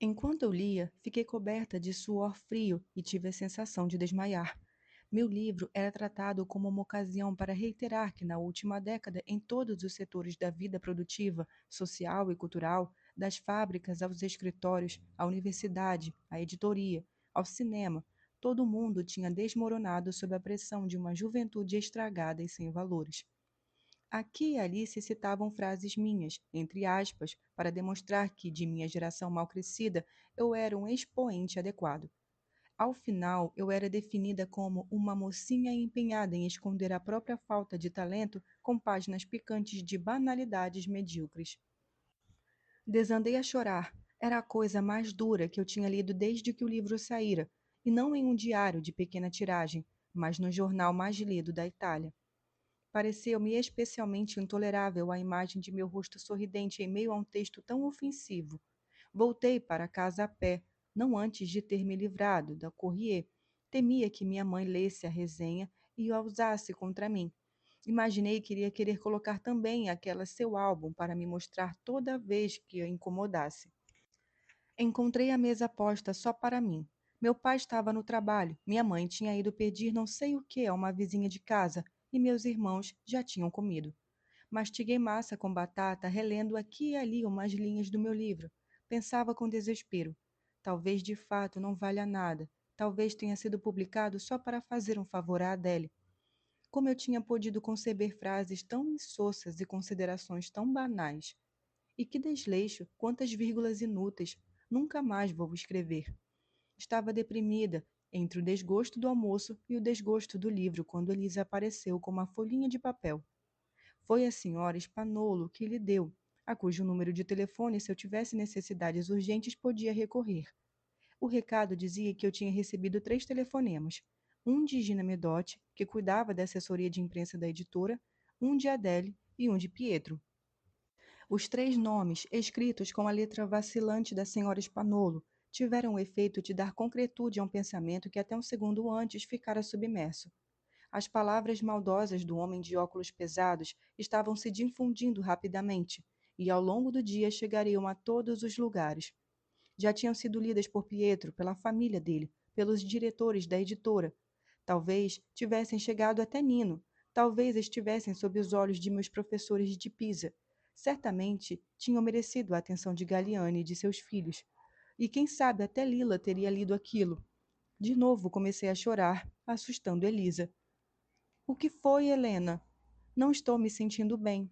Enquanto eu lia, fiquei coberta de suor frio e tive a sensação de desmaiar. Meu livro era tratado como uma ocasião para reiterar que, na última década, em todos os setores da vida produtiva, social e cultural, das fábricas aos escritórios, à universidade, à editoria, ao cinema, todo mundo tinha desmoronado sob a pressão de uma juventude estragada e sem valores. Aqui e ali se citavam frases minhas, entre aspas, para demonstrar que, de minha geração mal crescida, eu era um expoente adequado. Ao final, eu era definida como uma mocinha empenhada em esconder a própria falta de talento com páginas picantes de banalidades medíocres. Desandei a chorar. Era a coisa mais dura que eu tinha lido desde que o livro saíra, e não em um diário de pequena tiragem, mas no jornal mais lido da Itália. Pareceu-me especialmente intolerável a imagem de meu rosto sorridente em meio a um texto tão ofensivo. Voltei para casa a pé, não antes de ter me livrado da Courrier. Temia que minha mãe lesse a resenha e a usasse contra mim. Imaginei que iria querer colocar também aquela seu álbum para me mostrar toda vez que a incomodasse. Encontrei a mesa posta só para mim. Meu pai estava no trabalho, minha mãe tinha ido pedir não sei o que a uma vizinha de casa e meus irmãos já tinham comido. Mastiguei massa com batata, relendo aqui e ali umas linhas do meu livro. Pensava com desespero. Talvez de fato não valha nada. Talvez tenha sido publicado só para fazer um favor a Adele. Como eu tinha podido conceber frases tão insossas e considerações tão banais? E que desleixo, quantas vírgulas inúteis. Nunca mais vou escrever. Estava deprimida, entre o desgosto do almoço e o desgosto do livro, quando Elisa apareceu com uma folhinha de papel. Foi a senhora Spanolo que lhe deu, a cujo número de telefone, se eu tivesse necessidades urgentes, podia recorrer. O recado dizia que eu tinha recebido 3 telefonemas, um de Gina Medotti, que cuidava da assessoria de imprensa da editora, um de Adele e um de Pietro. Os 3 nomes, escritos com a letra vacilante da senhora Spanolo, tiveram o efeito de dar concretude a um pensamento que até um segundo antes ficara submerso. As palavras maldosas do homem de óculos pesados estavam se difundindo rapidamente, e ao longo do dia chegariam a todos os lugares. Já tinham sido lidas por Pietro, pela família dele, pelos diretores da editora. Talvez tivessem chegado até Nino, talvez estivessem sob os olhos de meus professores de Pisa. Certamente tinham merecido a atenção de Galliani e de seus filhos. E quem sabe até Lila teria lido aquilo. De novo comecei a chorar, assustando Elisa. O que foi, Helena? Não estou me sentindo bem.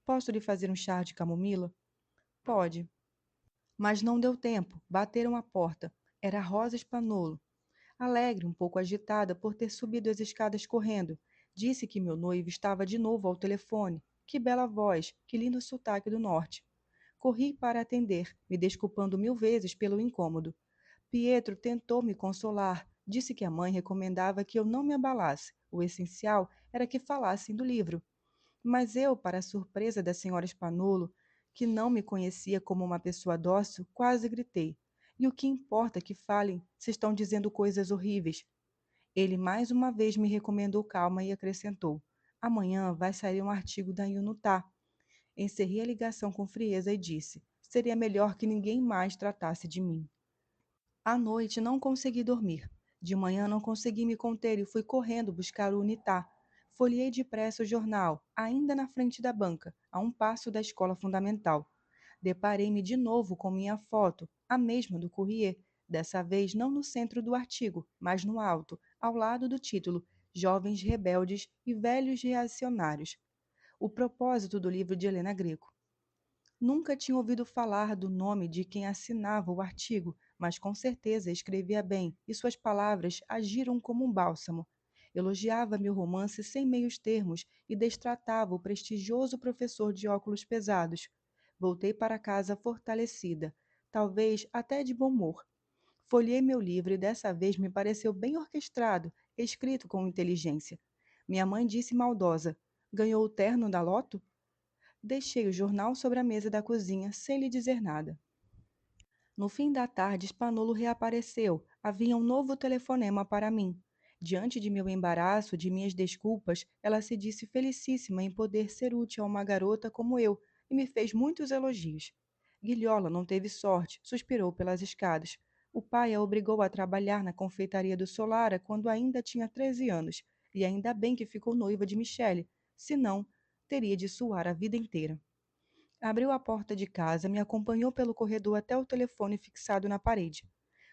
Posso lhe fazer um chá de camomila? Pode. Mas não deu tempo. Bateram à porta. Era Rosa Spanolo. Alegre, um pouco agitada por ter subido as escadas correndo. Disse que meu noivo estava de novo ao telefone. Que bela voz, que lindo sotaque do norte. Corri para atender, me desculpando 1000 vezes pelo incômodo. Pietro tentou me consolar. Disse que a mãe recomendava que eu não me abalasse. O essencial era que falassem do livro. Mas eu, para a surpresa da senhora Spanolo, que não me conhecia como uma pessoa dócil, quase gritei. E o que importa que falem se estão dizendo coisas horríveis? Ele mais uma vez me recomendou calma e acrescentou: Amanhã vai sair um artigo da Yunutá. Encerrei a ligação com frieza e disse: seria melhor que ninguém mais tratasse de mim. À noite não consegui dormir. De manhã não consegui me conter e fui correndo buscar o Unitá. Folheei depressa o jornal, ainda na frente da banca, a um passo da escola fundamental. Deparei-me de novo com minha foto, a mesma do Courrier, dessa vez não no centro do artigo, mas no alto, ao lado do título Jovens Rebeldes e Velhos Reacionários. O propósito do livro de Helena Greco. Nunca tinha ouvido falar do nome de quem assinava o artigo, mas com certeza escrevia bem, e suas palavras agiram como um bálsamo. Elogiava meu romance sem meios termos e destratava o prestigioso professor de óculos pesados. Voltei para casa fortalecida, talvez até de bom humor. Folhei meu livro e dessa vez me pareceu bem orquestrado, escrito com inteligência. Minha mãe disse maldosa: Ganhou o terno da Loto? Deixei o jornal sobre a mesa da cozinha, sem lhe dizer nada. No fim da tarde, Spanolo reapareceu. Havia um novo telefonema para mim. Diante de meu embaraço, de minhas desculpas, ela se disse felicíssima em poder ser útil a uma garota como eu e me fez muitos elogios. Guilhola não teve sorte, suspirou pelas escadas. O pai a obrigou a trabalhar na confeitaria do Solara quando ainda tinha 13 anos, e ainda bem que ficou noiva de Michele, senão teria de suar a vida inteira. Abriu a porta de casa, me acompanhou pelo corredor até o telefone fixado na parede.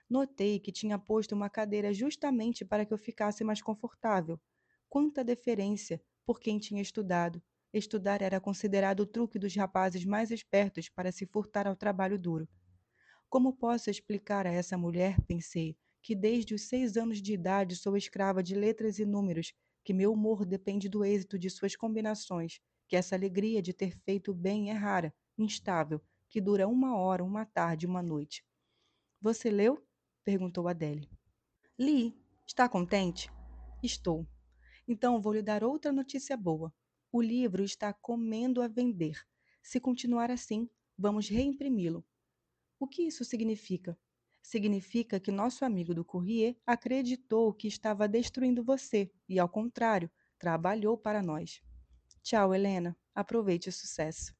Notei que tinha posto uma cadeira justamente para que eu ficasse mais confortável. Quanta deferência por quem tinha estudado. Estudar era considerado o truque dos rapazes mais espertos para se furtar ao trabalho duro. Como posso explicar a essa mulher, pensei, que desde os 6 anos de idade sou escrava de letras e números, que meu humor depende do êxito de suas combinações, que essa alegria de ter feito o bem é rara, instável, que dura uma hora, uma tarde, uma noite. Você leu? Perguntou Adele. Li. Está contente? Estou. Então vou lhe dar outra notícia boa. O livro está comendo a vender. Se continuar assim, vamos reimprimi-lo. O que isso significa? Significa que nosso amigo do Courrier acreditou que estava destruindo você e, ao contrário, trabalhou para nós. Tchau, Helena. Aproveite o sucesso.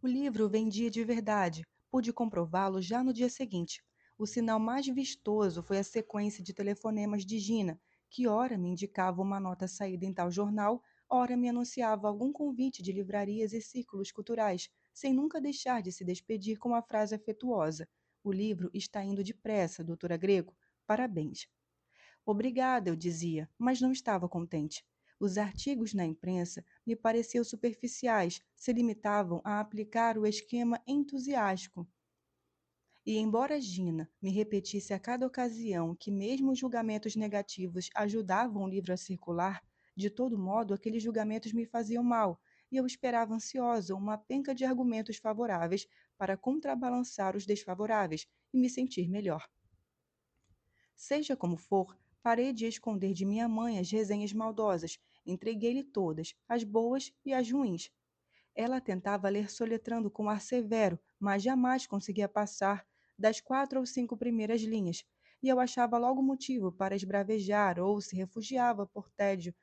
O livro vendia de verdade. Pude comprová-lo já no dia seguinte. O sinal mais vistoso foi a sequência de telefonemas de Gina, que ora me indicava uma nota saída em tal jornal, ora me anunciava algum convite de livrarias e círculos culturais, sem nunca deixar de se despedir com a frase afetuosa: O livro está indo depressa, doutora Greco. Parabéns. Obrigada, eu dizia, mas não estava contente. Os artigos na imprensa me pareciam superficiais, se limitavam a aplicar o esquema entusiástico. E embora Gina me repetisse a cada ocasião que mesmo os julgamentos negativos ajudavam o livro a circular, de todo modo aqueles julgamentos me faziam mal, e eu esperava ansiosa uma penca de argumentos favoráveis para contrabalançar os desfavoráveis e me sentir melhor. Seja como for, parei de esconder de minha mãe as resenhas maldosas, entreguei-lhe todas, as boas e as ruins. Ela tentava ler soletrando com ar severo, mas jamais conseguia passar das 4 ou 5 primeiras linhas, e eu achava logo motivo para esbravejar ou se refugiava por tédio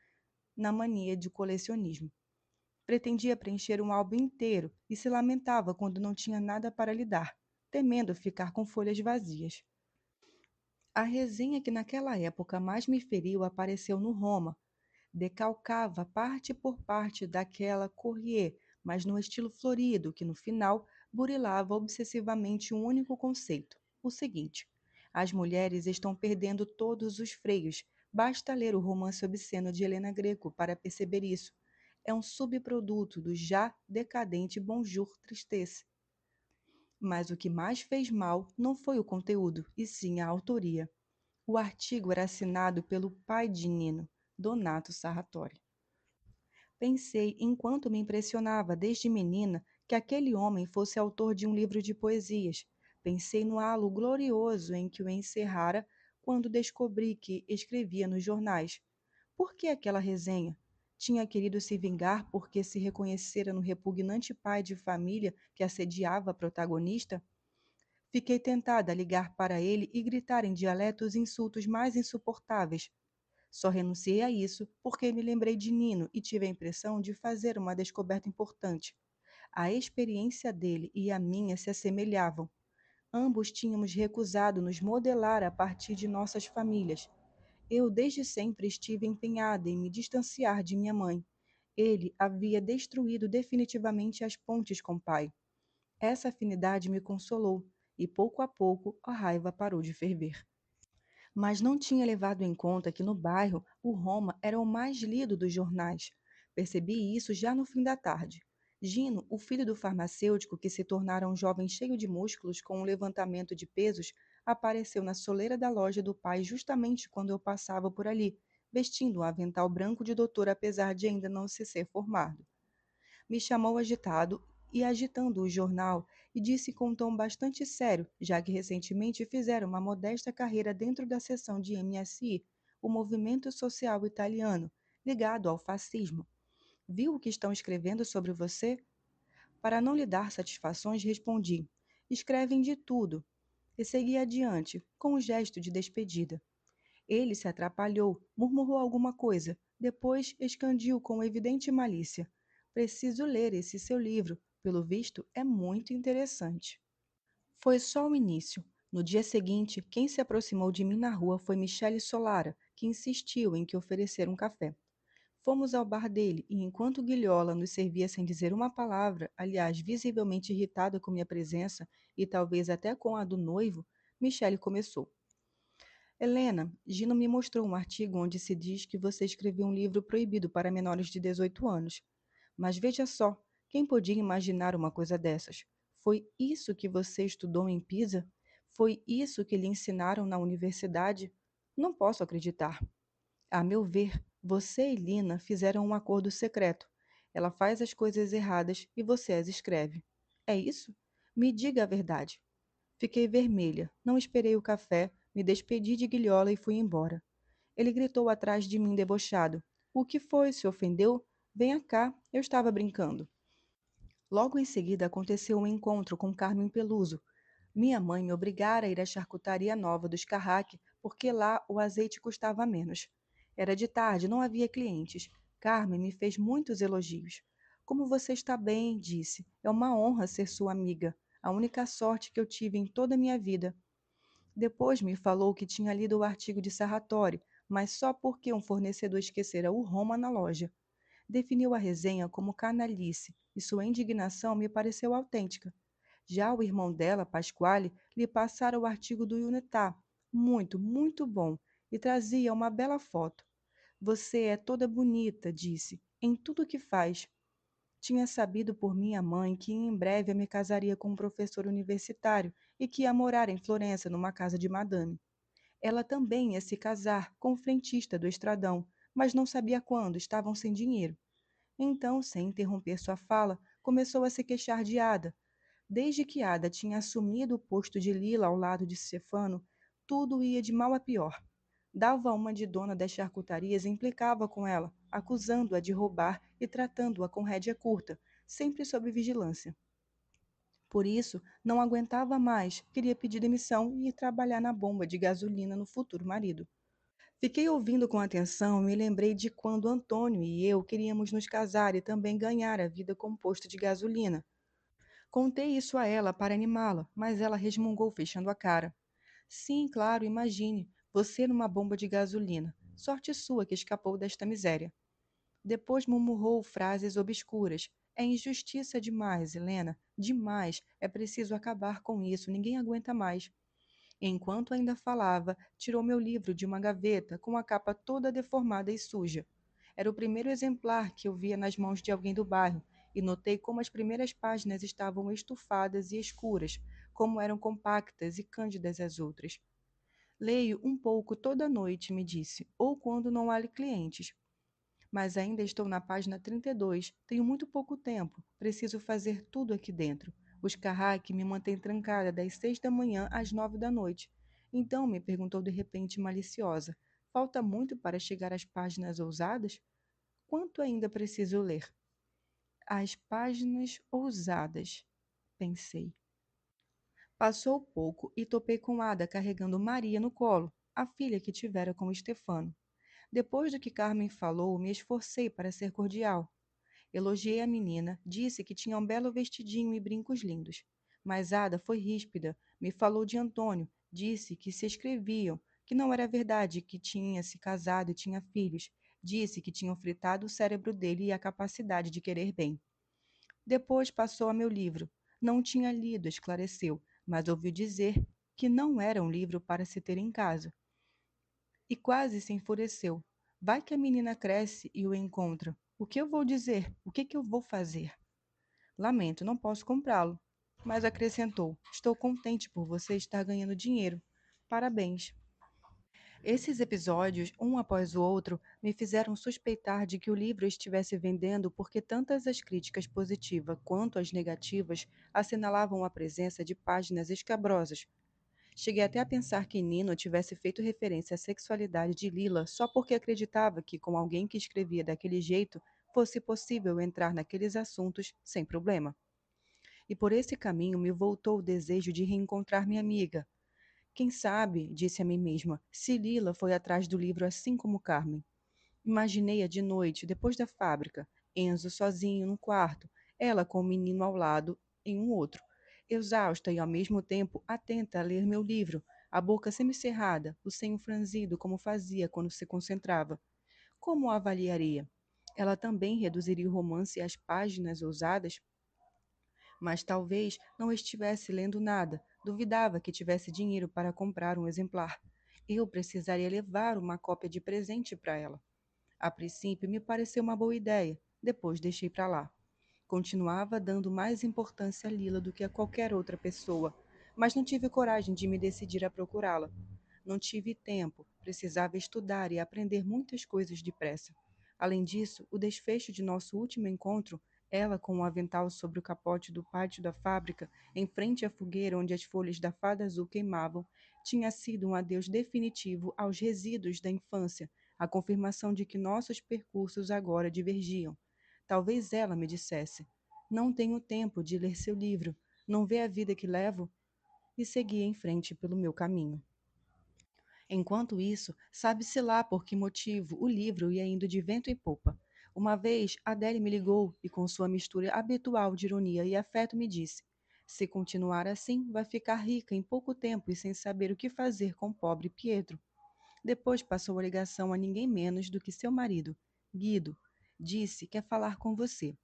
na mania de colecionismo. Pretendia preencher um álbum inteiro e se lamentava quando não tinha nada para lhe dar, temendo ficar com folhas vazias. A resenha que naquela época mais me feriu apareceu no Roma. Decalcava parte por parte daquela Courrier, mas no estilo florido, que no final burilava obsessivamente um único conceito: o seguinte: as mulheres estão perdendo todos os freios. Basta ler o romance obsceno de Helena Greco para perceber isso. É um subproduto do já decadente Bonjour Tristesse. Mas o que mais fez mal não foi o conteúdo, e sim a autoria. O artigo era assinado pelo pai de Nino, Donato Sarratori. Pensei, enquanto me impressionava desde menina, que aquele homem fosse autor de um livro de poesias. Pensei no halo glorioso em que o encerrara quando descobri que escrevia nos jornais. Por que aquela resenha? Tinha querido se vingar porque se reconhecera no repugnante pai de família que assediava a protagonista? Fiquei tentada a ligar para ele e gritar em dialeto os insultos mais insuportáveis. Só renunciei a isso porque me lembrei de Nino e tive a impressão de fazer uma descoberta importante. A experiência dele e a minha se assemelhavam. Ambos tínhamos recusado nos modelar a partir de nossas famílias. Eu desde sempre estive empenhada em me distanciar de minha mãe. Ele havia destruído definitivamente as pontes com o pai. Essa afinidade me consolou, e pouco a pouco a raiva parou de ferver. Mas não tinha levado em conta que no bairro o Roma era o mais lido dos jornais. Percebi isso já no fim da tarde. Gino, o filho do farmacêutico que se tornara um jovem cheio de músculos com um levantamento de pesos, apareceu na soleira da loja do pai justamente quando eu passava por ali, vestindo um avental branco de doutor apesar de ainda não se ser formado. Me chamou agitado e agitando o jornal e disse com um tom bastante sério, já que recentemente fizeram uma modesta carreira dentro da seção de MSI, o Movimento Social Italiano, ligado ao fascismo. Viu o que estão escrevendo sobre você? Para não lhe dar satisfações, respondi: escrevem de tudo. E segui adiante, com um gesto de despedida. Ele se atrapalhou, murmurou alguma coisa, depois escandiu com evidente malícia: preciso ler esse seu livro, pelo visto, é muito interessante. Foi só o início. No dia seguinte, quem se aproximou de mim na rua foi Michele Solara, que insistiu em que oferecer um café. Fomos ao bar dele e, enquanto Guilhola nos servia sem dizer uma palavra, aliás, visivelmente irritada com minha presença e talvez até com a do noivo, Michele começou. Helena, Gino me mostrou um artigo onde se diz que você escreveu um livro proibido para menores de 18 anos. Mas veja só, quem podia imaginar uma coisa dessas? Foi isso que você estudou em Pisa? Foi isso que lhe ensinaram na universidade? Não posso acreditar. A meu ver, você e Lina fizeram um acordo secreto. Ela faz as coisas erradas e você as escreve. É isso? Me diga a verdade. Fiquei vermelha, não esperei o café, me despedi de Guilhola e fui embora. Ele gritou atrás de mim debochado. O que foi? Se ofendeu? Venha cá, eu estava brincando. Logo em seguida aconteceu um encontro com Carmen Peluso. Minha mãe me obrigara a ir à charcutaria nova dos Carraque, porque lá o azeite custava menos. Era de tarde, não havia clientes. Carmen me fez muitos elogios. Como você está bem, disse. É uma honra ser sua amiga. A única sorte que eu tive em toda a minha vida. Depois me falou que tinha lido o artigo de Sarratori, mas só porque um fornecedor esquecera o Roma na loja. Definiu a resenha como canalice, e sua indignação me pareceu autêntica. Já o irmão dela, Pasquale, lhe passara o artigo do Unitá, muito, muito bom, e trazia uma bela foto. Você é toda bonita, disse, em tudo que faz. Tinha sabido por minha mãe que em breve eu me casaria com um professor universitário e que ia morar em Florença, numa casa de madame. Ela também ia se casar com o frentista do Estradão, mas não sabia quando, estavam sem dinheiro. Então, sem interromper sua fala, começou a se queixar de Ada. Desde que Ada tinha assumido o posto de Lila ao lado de Stefano, tudo ia de mal a pior. Dava uma de dona das charcutarias e implicava com ela, acusando-a de roubar e tratando-a com rédea curta, sempre sob vigilância. Por isso, não aguentava mais, queria pedir demissão e ir trabalhar na bomba de gasolina no futuro marido. Fiquei ouvindo com atenção e me lembrei de quando Antônio e eu queríamos nos casar e também ganhar a vida com posto de gasolina. Contei isso a ela para animá-la, mas ela resmungou fechando a cara. Sim, claro, imagine, você numa bomba de gasolina. Sorte sua que escapou desta miséria. Depois murmurou frases obscuras. É injustiça demais, Helena. Demais. É preciso acabar com isso. Ninguém aguenta mais. Enquanto ainda falava, tirou meu livro de uma gaveta com a capa toda deformada e suja. Era o primeiro exemplar que eu via nas mãos de alguém do bairro, e notei como as primeiras páginas estavam estufadas e escuras, como eram compactas e cândidas as outras. Leio um pouco toda noite, me disse, ou quando não há clientes. Mas ainda estou na página 32, tenho muito pouco tempo, preciso fazer tudo aqui dentro. Os Carraque me mantêm trancada das 6 da manhã às 9 da noite. Então, me perguntou de repente maliciosa, falta muito para chegar às páginas ousadas? Quanto ainda preciso ler? As páginas ousadas, pensei. Passou pouco e topei com Ada carregando Maria no colo, a filha que tivera com Stefano. Depois do que Carmen falou, me esforcei para ser cordial. Elogiei a menina, disse que tinha um belo vestidinho e brincos lindos. Mas Ada foi ríspida, me falou de Antônio, disse que se escreviam, que não era verdade que tinha se casado e tinha filhos. Disse que tinham fritado o cérebro dele e a capacidade de querer bem. Depois passou a meu livro. Não tinha lido, esclareceu, mas ouviu dizer que não era um livro para se ter em casa. E quase se enfureceu. Vai que a menina cresce e o encontra. O que eu vou dizer? O que eu vou fazer? Lamento, não posso comprá-lo. Mas acrescentou: estou contente por você estar ganhando dinheiro. Parabéns. Esses episódios, um após o outro, me fizeram suspeitar de que o livro estivesse vendendo porque tantas as críticas positivas quanto as negativas assinalavam a presença de páginas escabrosas. Cheguei até a pensar que Nino tivesse feito referência à sexualidade de Lila só porque acreditava que, com alguém que escrevia daquele jeito, fosse possível entrar naqueles assuntos sem problema. E por esse caminho me voltou o desejo de reencontrar minha amiga. Quem sabe, disse a mim mesma, se Lila foi atrás do livro assim como Carmen. Imaginei-a de noite, depois da fábrica, Enzo sozinho no quarto, ela com o menino ao lado em um outro, exausta e ao mesmo tempo atenta a ler meu livro, a boca semicerrada, o senho franzido como fazia quando se concentrava. Como a avaliaria? Ela também reduziria o romance às páginas ousadas? Mas talvez não estivesse lendo nada, duvidava que tivesse dinheiro para comprar um exemplar. Eu precisaria levar uma cópia de presente para ela. A princípio me pareceu uma boa ideia, depois deixei para lá. Continuava dando mais importância a Lila do que a qualquer outra pessoa, mas não tive coragem de me decidir a procurá-la. Não tive tempo, precisava estudar e aprender muitas coisas depressa. Além disso, o desfecho de nosso último encontro, ela com o avental sobre o capote do pátio da fábrica, em frente à fogueira onde as folhas da fada azul queimavam, tinha sido um adeus definitivo aos resíduos da infância, a confirmação de que nossos percursos agora divergiam. Talvez ela me dissesse: não tenho tempo de ler seu livro, não vê a vida que levo? E seguia em frente pelo meu caminho. Enquanto isso, sabe-se lá por que motivo o livro ia indo de vento em popa. Uma vez, Adele me ligou e, com sua mistura habitual de ironia e afeto, me disse: se continuar assim, vai ficar rica em pouco tempo e sem saber o que fazer com o pobre Pietro. Depois passou a ligação a ninguém menos do que seu marido, Guido. Disse: quer falar com você.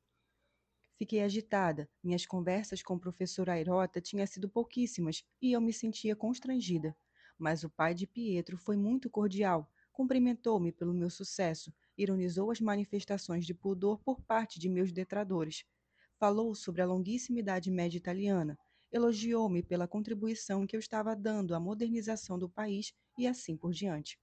Fiquei agitada. Minhas conversas com o professor Airota tinham sido pouquíssimas e eu me sentia constrangida. Mas o pai de Pietro foi muito cordial, cumprimentou-me pelo meu sucesso, ironizou as manifestações de pudor por parte de meus detratores. Falou sobre a longuíssima Idade Média italiana, elogiou-me pela contribuição que eu estava dando à modernização do país e assim por diante.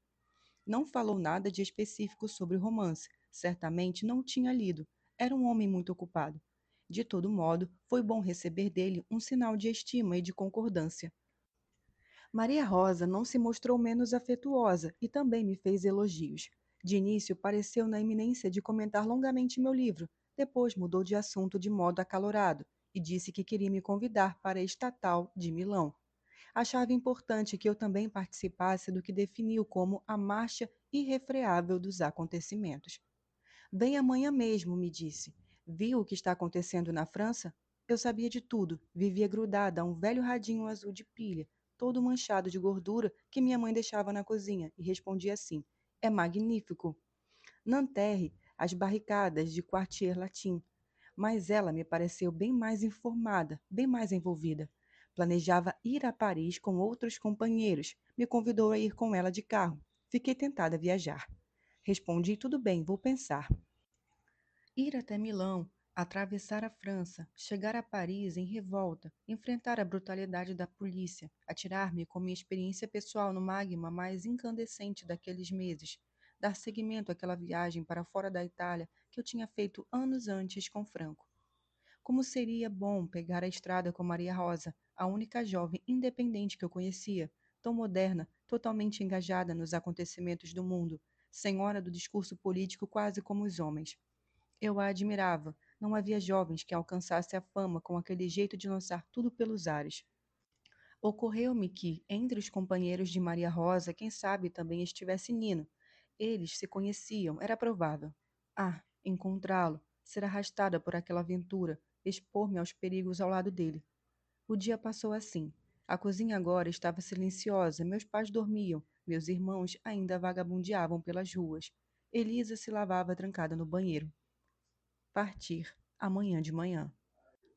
Não falou nada de específico sobre o romance. Certamente não o tinha lido. Era um homem muito ocupado. De todo modo, foi bom receber dele um sinal de estima e de concordância. Maria Rosa não se mostrou menos afetuosa e também me fez elogios. De início, pareceu na iminência de comentar longamente meu livro. Depois mudou de assunto de modo acalorado e disse que queria me convidar para a Estatal de Milão. Achava importante que eu também participasse do que definiu como a marcha irrefreável dos acontecimentos. Vem amanhã mesmo, me disse. Viu o que está acontecendo na França? Eu sabia de tudo, vivia grudada a um velho radinho azul de pilha, todo manchado de gordura que minha mãe deixava na cozinha, e respondia assim: é magnífico. Nanterre, as barricadas de Quartier Latim. Mas ela me pareceu bem mais informada, bem mais envolvida. Planejava ir a Paris com outros companheiros. Me convidou a ir com ela de carro. Fiquei tentada a viajar. Respondi: tudo bem, vou pensar. Ir até Milão, atravessar a França, chegar a Paris em revolta, enfrentar a brutalidade da polícia, atirar-me com minha experiência pessoal no magma mais incandescente daqueles meses, dar seguimento àquela viagem para fora da Itália que eu tinha feito anos antes com Franco. Como seria bom pegar a estrada com Maria Rosa, a única jovem independente que eu conhecia, tão moderna, totalmente engajada nos acontecimentos do mundo, senhora do discurso político quase como os homens. Eu a admirava. Não havia jovens que alcançasse a fama com aquele jeito de lançar tudo pelos ares. Ocorreu-me que, entre os companheiros de Maria Rosa, quem sabe também estivesse Nino. Eles se conheciam, era provável. Ah, encontrá-lo, ser arrastada por aquela aventura, expor-me aos perigos ao lado dele. O dia passou assim. A cozinha agora estava silenciosa, meus pais dormiam, meus irmãos ainda vagabundeavam pelas ruas. Elisa se lavava trancada no banheiro. Partir amanhã de manhã.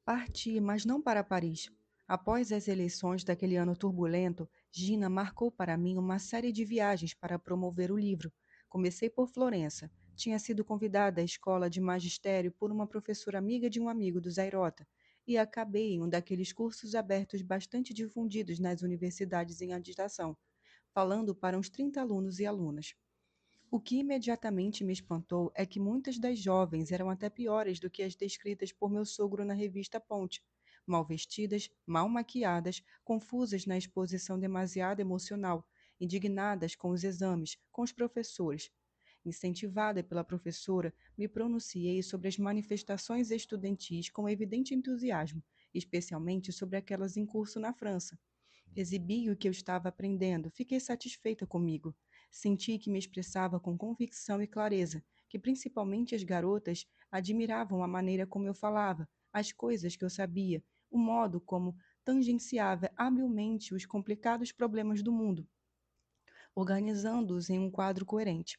Parti, mas não para Paris. Após as eleições daquele ano turbulento, Gina marcou para mim uma série de viagens para promover o livro. Comecei por Florença. Tinha sido convidada à escola de magistério por uma professora amiga de um amigo do Zairota, e acabei em um daqueles cursos abertos bastante difundidos nas universidades em agitação, falando para uns 30 alunos e alunas. O que imediatamente me espantou é que muitas das jovens eram até piores do que as descritas por meu sogro na revista Ponte. Mal vestidas, mal maquiadas, confusas na exposição demasiado emocional, indignadas com os exames, com os professores. Incentivada pela professora, me pronunciei sobre as manifestações estudantis com evidente entusiasmo, especialmente sobre aquelas em curso na França. Exibi o que eu estava aprendendo, fiquei satisfeita comigo. Senti que me expressava com convicção e clareza, que principalmente as garotas admiravam a maneira como eu falava, as coisas que eu sabia, o modo como tangenciava habilmente os complicados problemas do mundo, organizando-os em um quadro coerente.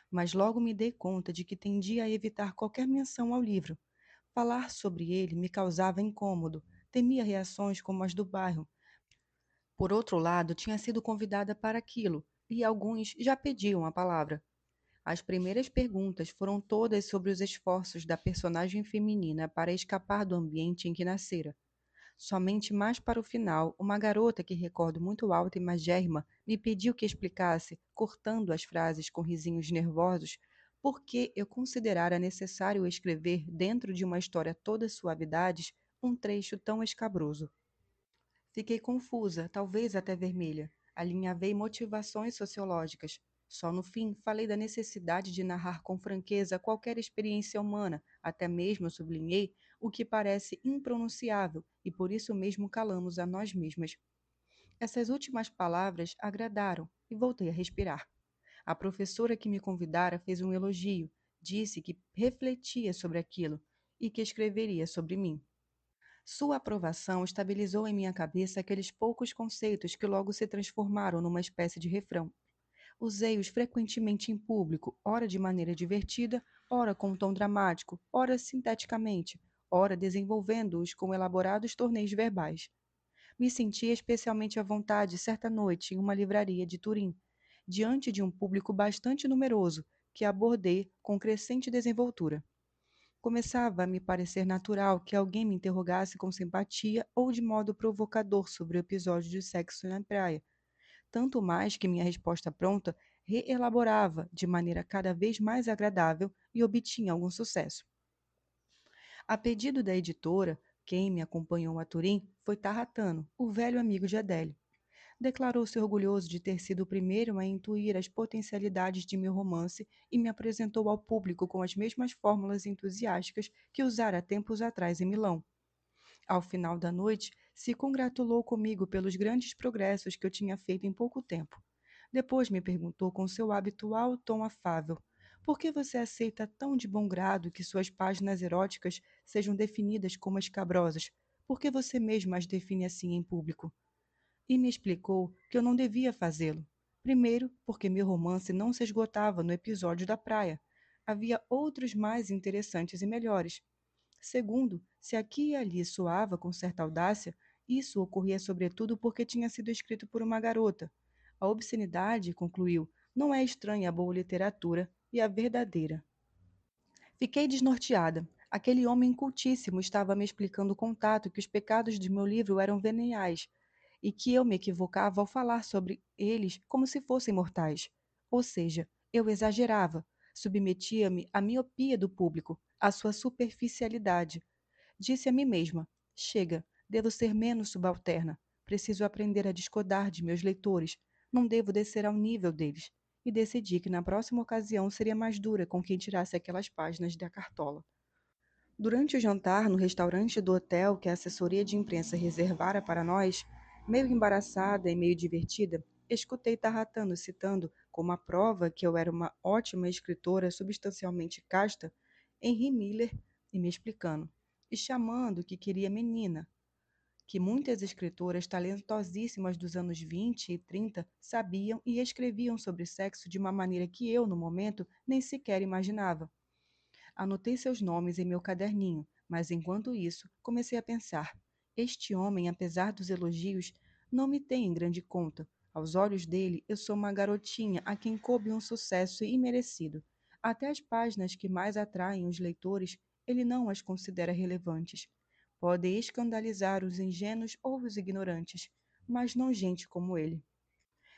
Mas logo me dei conta de que tendia a evitar qualquer menção ao livro. Falar sobre ele me causava incômodo, temia reações como as do bairro. Por outro lado, tinha sido convidada para aquilo, e alguns já pediam a palavra. As primeiras perguntas foram todas sobre os esforços da personagem feminina para escapar do ambiente em que nascera. Somente mais para o final, uma garota que recordo muito alta e magérrima me pediu que explicasse, cortando as frases com risinhos nervosos, por que eu considerara necessário escrever, dentro de uma história toda suavidades, um trecho tão escabroso. Fiquei confusa, talvez até vermelha. Alinhavei motivações sociológicas. Só no fim falei da necessidade de narrar com franqueza qualquer experiência humana, até mesmo sublinhei o que parece impronunciável e por isso mesmo calamos a nós mesmas. Essas últimas palavras agradaram e voltei a respirar. A professora que me convidara fez um elogio, disse que refletia sobre aquilo e que escreveria sobre mim. Sua aprovação estabilizou em minha cabeça aqueles poucos conceitos que logo se transformaram numa espécie de refrão. Usei-os frequentemente em público, ora de maneira divertida, ora com um tom dramático, ora sinteticamente, ora desenvolvendo-os com elaborados torneios verbais. Me senti especialmente à vontade certa noite em uma livraria de Turim, diante de um público bastante numeroso, que abordei com crescente desenvoltura. Começava a me parecer natural que alguém me interrogasse com simpatia ou de modo provocador sobre o episódio de sexo na praia, tanto mais que minha resposta pronta reelaborava de maneira cada vez mais agradável e obtinha algum sucesso. A pedido da editora, quem me acompanhou a Turim foi Tarratano, o velho amigo de Adele. Declarou-se orgulhoso de ter sido o primeiro a intuir as potencialidades de meu romance e me apresentou ao público com as mesmas fórmulas entusiásticas que usara tempos atrás em Milão. Ao final da noite, se congratulou comigo pelos grandes progressos que eu tinha feito em pouco tempo. Depois me perguntou com seu habitual tom afável: por que você aceita tão de bom grado que suas páginas eróticas sejam definidas como escabrosas? Por que você mesma as define assim em público? E me explicou que eu não devia fazê-lo. Primeiro, porque meu romance não se esgotava no episódio da praia. Havia outros mais interessantes e melhores. Segundo, se aqui e ali soava com certa audácia, isso ocorria sobretudo porque tinha sido escrito por uma garota. A obscenidade, concluiu, não é estranha à boa literatura e à verdadeira. Fiquei desnorteada. Aquele homem cultíssimo estava me explicando com tato que os pecados de meu livro eram veniais e que eu me equivocava ao falar sobre eles como se fossem mortais. Ou seja, eu exagerava, submetia-me à miopia do público, à sua superficialidade. Disse a mim mesma: chega, devo ser menos subalterna. Preciso aprender a discordar de meus leitores. Não devo descer ao nível deles. E decidi que na próxima ocasião seria mais dura com quem tirasse aquelas páginas da cartola. Durante o jantar no restaurante do hotel que a assessoria de imprensa reservara para nós, meio embaraçada e meio divertida, escutei Tarratano citando como a prova que eu era uma ótima escritora substancialmente casta, Henry Miller, e me explicando, e chamando que queria menina, que muitas escritoras talentosíssimas dos anos 20 e 30 sabiam e escreviam sobre sexo de uma maneira que eu, no momento, nem sequer imaginava. Anotei seus nomes em meu caderninho, mas enquanto isso, comecei a pensar: este homem, apesar dos elogios, não me tem em grande conta. Aos olhos dele, eu sou uma garotinha a quem coube um sucesso imerecido. Até as páginas que mais atraem os leitores, ele não as considera relevantes. Pode escandalizar os ingênuos ou os ignorantes, mas não gente como ele.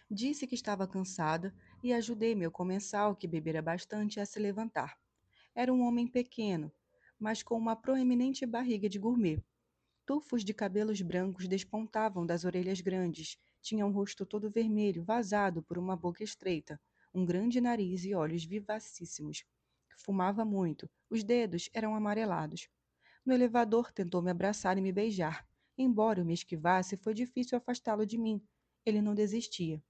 Disse que estava cansada e ajudei meu comensal, que bebera bastante, a se levantar. Era um homem pequeno, mas com uma proeminente barriga de gourmet. Tufos de cabelos brancos despontavam das orelhas grandes. Tinha um rosto todo vermelho, vazado por uma boca estreita, um grande nariz e olhos vivacíssimos. Fumava muito. Os dedos eram amarelados. No elevador tentou me abraçar e me beijar. Embora eu me esquivasse, foi difícil afastá-lo de mim. Ele não desistia.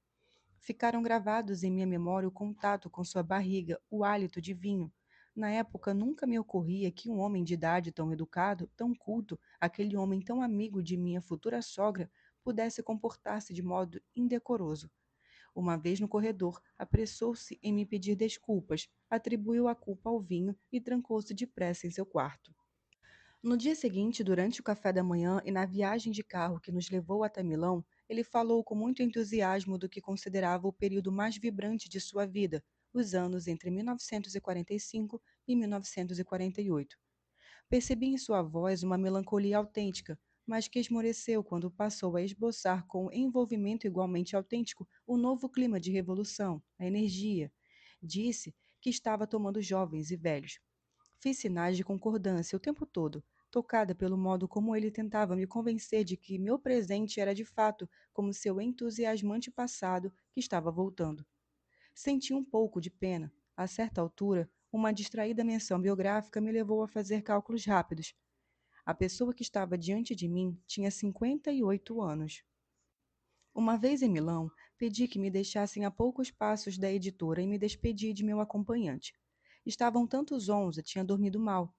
Ficaram gravados em minha memória o contato com sua barriga, o hálito de vinho. Na época, nunca me ocorria que um homem de idade tão educado, tão culto, aquele homem tão amigo de minha futura sogra, pudesse comportar-se de modo indecoroso. Uma vez no corredor, apressou-se em me pedir desculpas, atribuiu a culpa ao vinho e trancou-se depressa em seu quarto. No dia seguinte, durante o café da manhã e na viagem de carro que nos levou até Milão, ele falou com muito entusiasmo do que considerava o período mais vibrante de sua vida, os anos entre 1945 e 1948. Percebi em sua voz uma melancolia autêntica, mas que esmoreceu quando passou a esboçar com envolvimento igualmente autêntico o novo clima de revolução, a energia. Disse que estava tomando jovens e velhos. Fiz sinais de concordância o tempo todo, tocada pelo modo como ele tentava me convencer de que meu presente era de fato como seu entusiasmante passado que estava voltando. Senti um pouco de pena. A certa altura, uma distraída menção biográfica me levou a fazer cálculos rápidos. A pessoa que estava diante de mim tinha 58 anos. Uma vez em Milão, pedi que me deixassem a poucos passos da editora e me despedi de meu acompanhante. Estava um tanto zonza, tinha dormido mal.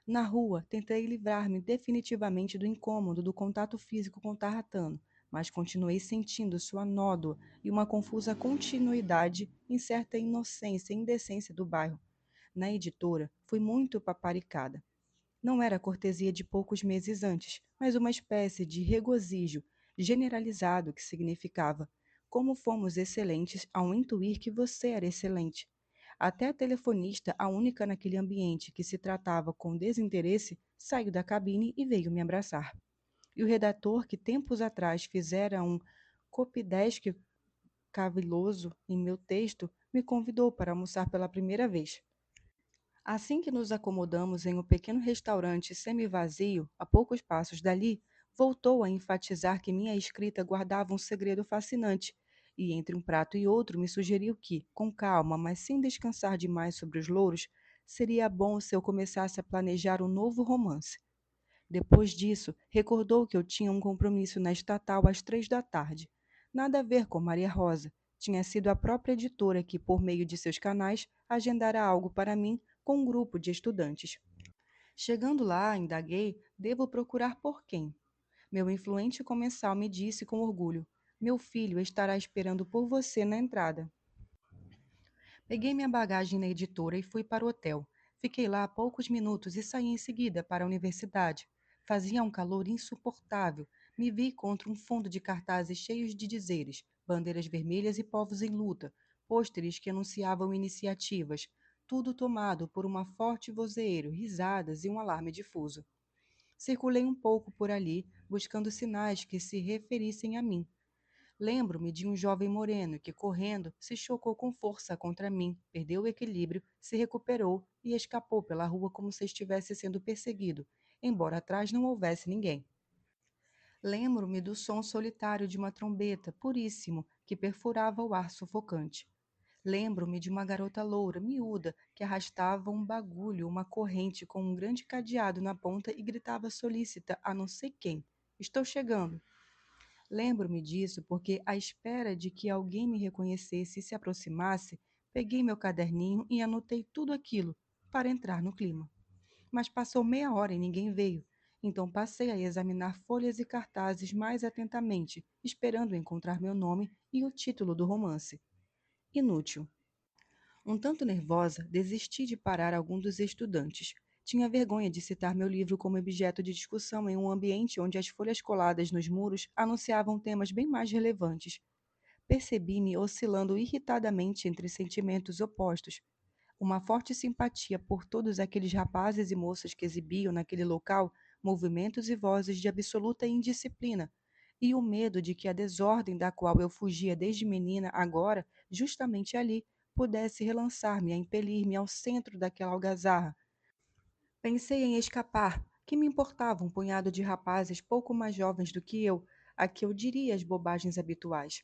Na rua, tentei livrar-me definitivamente do incômodo do contato físico com o tarratano, mas continuei sentindo sua nódoa e uma confusa continuidade em certa inocência e indecência do bairro. Na editora, fui muito paparicada. Não era a cortesia de poucos meses antes, mas uma espécie de regozijo generalizado que significava: como fomos excelentes ao intuir que você era excelente. Até a telefonista, a única naquele ambiente que se tratava com desinteresse, saiu da cabine e veio me abraçar. E o redator, que tempos atrás fizera um copidesque caviloso em meu texto, me convidou para almoçar pela primeira vez. Assim que nos acomodamos em um pequeno restaurante semi-vazio, a poucos passos dali, voltou a enfatizar que minha escrita guardava um segredo fascinante, e entre um prato e outro me sugeriu que, com calma, mas sem descansar demais sobre os louros, seria bom se eu começasse a planejar um novo romance. Depois disso, recordou que eu tinha um compromisso na estatal às 3 da tarde. Nada a ver com Maria Rosa. Tinha sido a própria editora que, por meio de seus canais, agendara algo para mim com um grupo de estudantes. Chegando lá, indaguei, devo procurar por quem? Meu influente comensal me disse com orgulho: meu filho estará esperando por você na entrada. Peguei minha bagagem na editora e fui para o hotel. Fiquei lá poucos minutos e saí em seguida para a universidade. Fazia um calor insuportável. Me vi contra um fundo de cartazes cheios de dizeres, bandeiras vermelhas e povos em luta, pôsteres que anunciavam iniciativas, tudo tomado por uma forte vozeiro, risadas e um alarme difuso. Circulei um pouco por ali, buscando sinais que se referissem a mim. Lembro-me de um jovem moreno que, correndo, se chocou com força contra mim, perdeu o equilíbrio, se recuperou e escapou pela rua como se estivesse sendo perseguido, embora atrás não houvesse ninguém. Lembro-me do som solitário de uma trombeta, puríssimo, que perfurava o ar sufocante. Lembro-me de uma garota loura, miúda, que arrastava um bagulho, uma corrente com um grande cadeado na ponta e gritava solícita a não sei quem: Estou chegando. Lembro-me disso porque, à espera de que alguém me reconhecesse e se aproximasse, peguei meu caderninho e anotei tudo aquilo para entrar no clima. Mas passou meia hora e ninguém veio. Então passei a examinar folhas e cartazes mais atentamente, esperando encontrar meu nome e o título do romance. Inútil. Um tanto nervosa, desisti de parar algum dos estudantes. Tinha vergonha de citar meu livro como objeto de discussão em um ambiente onde as folhas coladas nos muros anunciavam temas bem mais relevantes. Percebi-me oscilando irritadamente entre sentimentos opostos. Uma forte simpatia por todos aqueles rapazes e moças que exibiam naquele local movimentos e vozes de absoluta indisciplina, e o medo de que a desordem da qual eu fugia desde menina agora, justamente ali, pudesse relançar-me a impelir-me ao centro daquela algazarra. Pensei em escapar. Que me importava um punhado de rapazes pouco mais jovens do que eu, a que eu diria as bobagens habituais.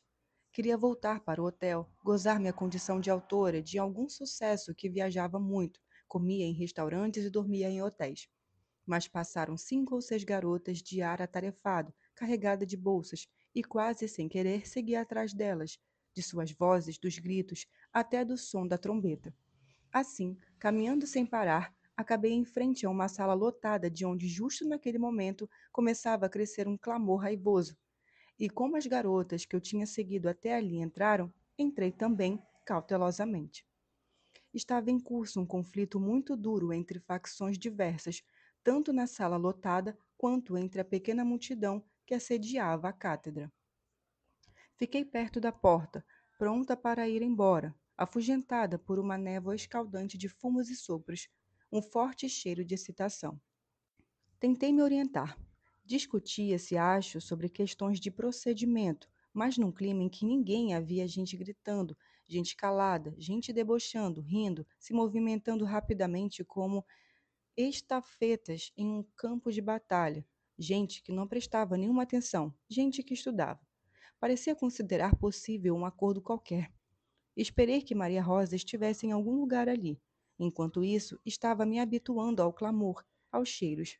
Queria voltar para o hotel, gozar minha condição de autora de algum sucesso que viajava muito, comia em restaurantes e dormia em hotéis. Mas passaram 5 ou 6 garotas de ar atarefado, carregada de bolsas, e quase sem querer segui atrás delas, de suas vozes, dos gritos, até do som da trombeta. Assim, caminhando sem parar, acabei em frente a uma sala lotada de onde, justo naquele momento, começava a crescer um clamor raivoso. E como as garotas que eu tinha seguido até ali entraram, entrei também, cautelosamente. Estava em curso um conflito muito duro entre facções diversas, tanto na sala lotada quanto entre a pequena multidão que assediava a cátedra. Fiquei perto da porta, pronta para ir embora, afugentada por uma névoa escaldante de fumos e sopros, um forte cheiro de excitação. Tentei me orientar. Discutia-se, acho, sobre questões de procedimento, mas num clima em que ninguém havia gente gritando, gente calada, gente debochando, rindo, se movimentando rapidamente como estafetas em um campo de batalha. Gente que não prestava nenhuma atenção, gente que estudava. Parecia considerar possível um acordo qualquer. Esperei que Maria Rosa estivesse em algum lugar ali. Enquanto isso, estava me habituando ao clamor, aos cheiros.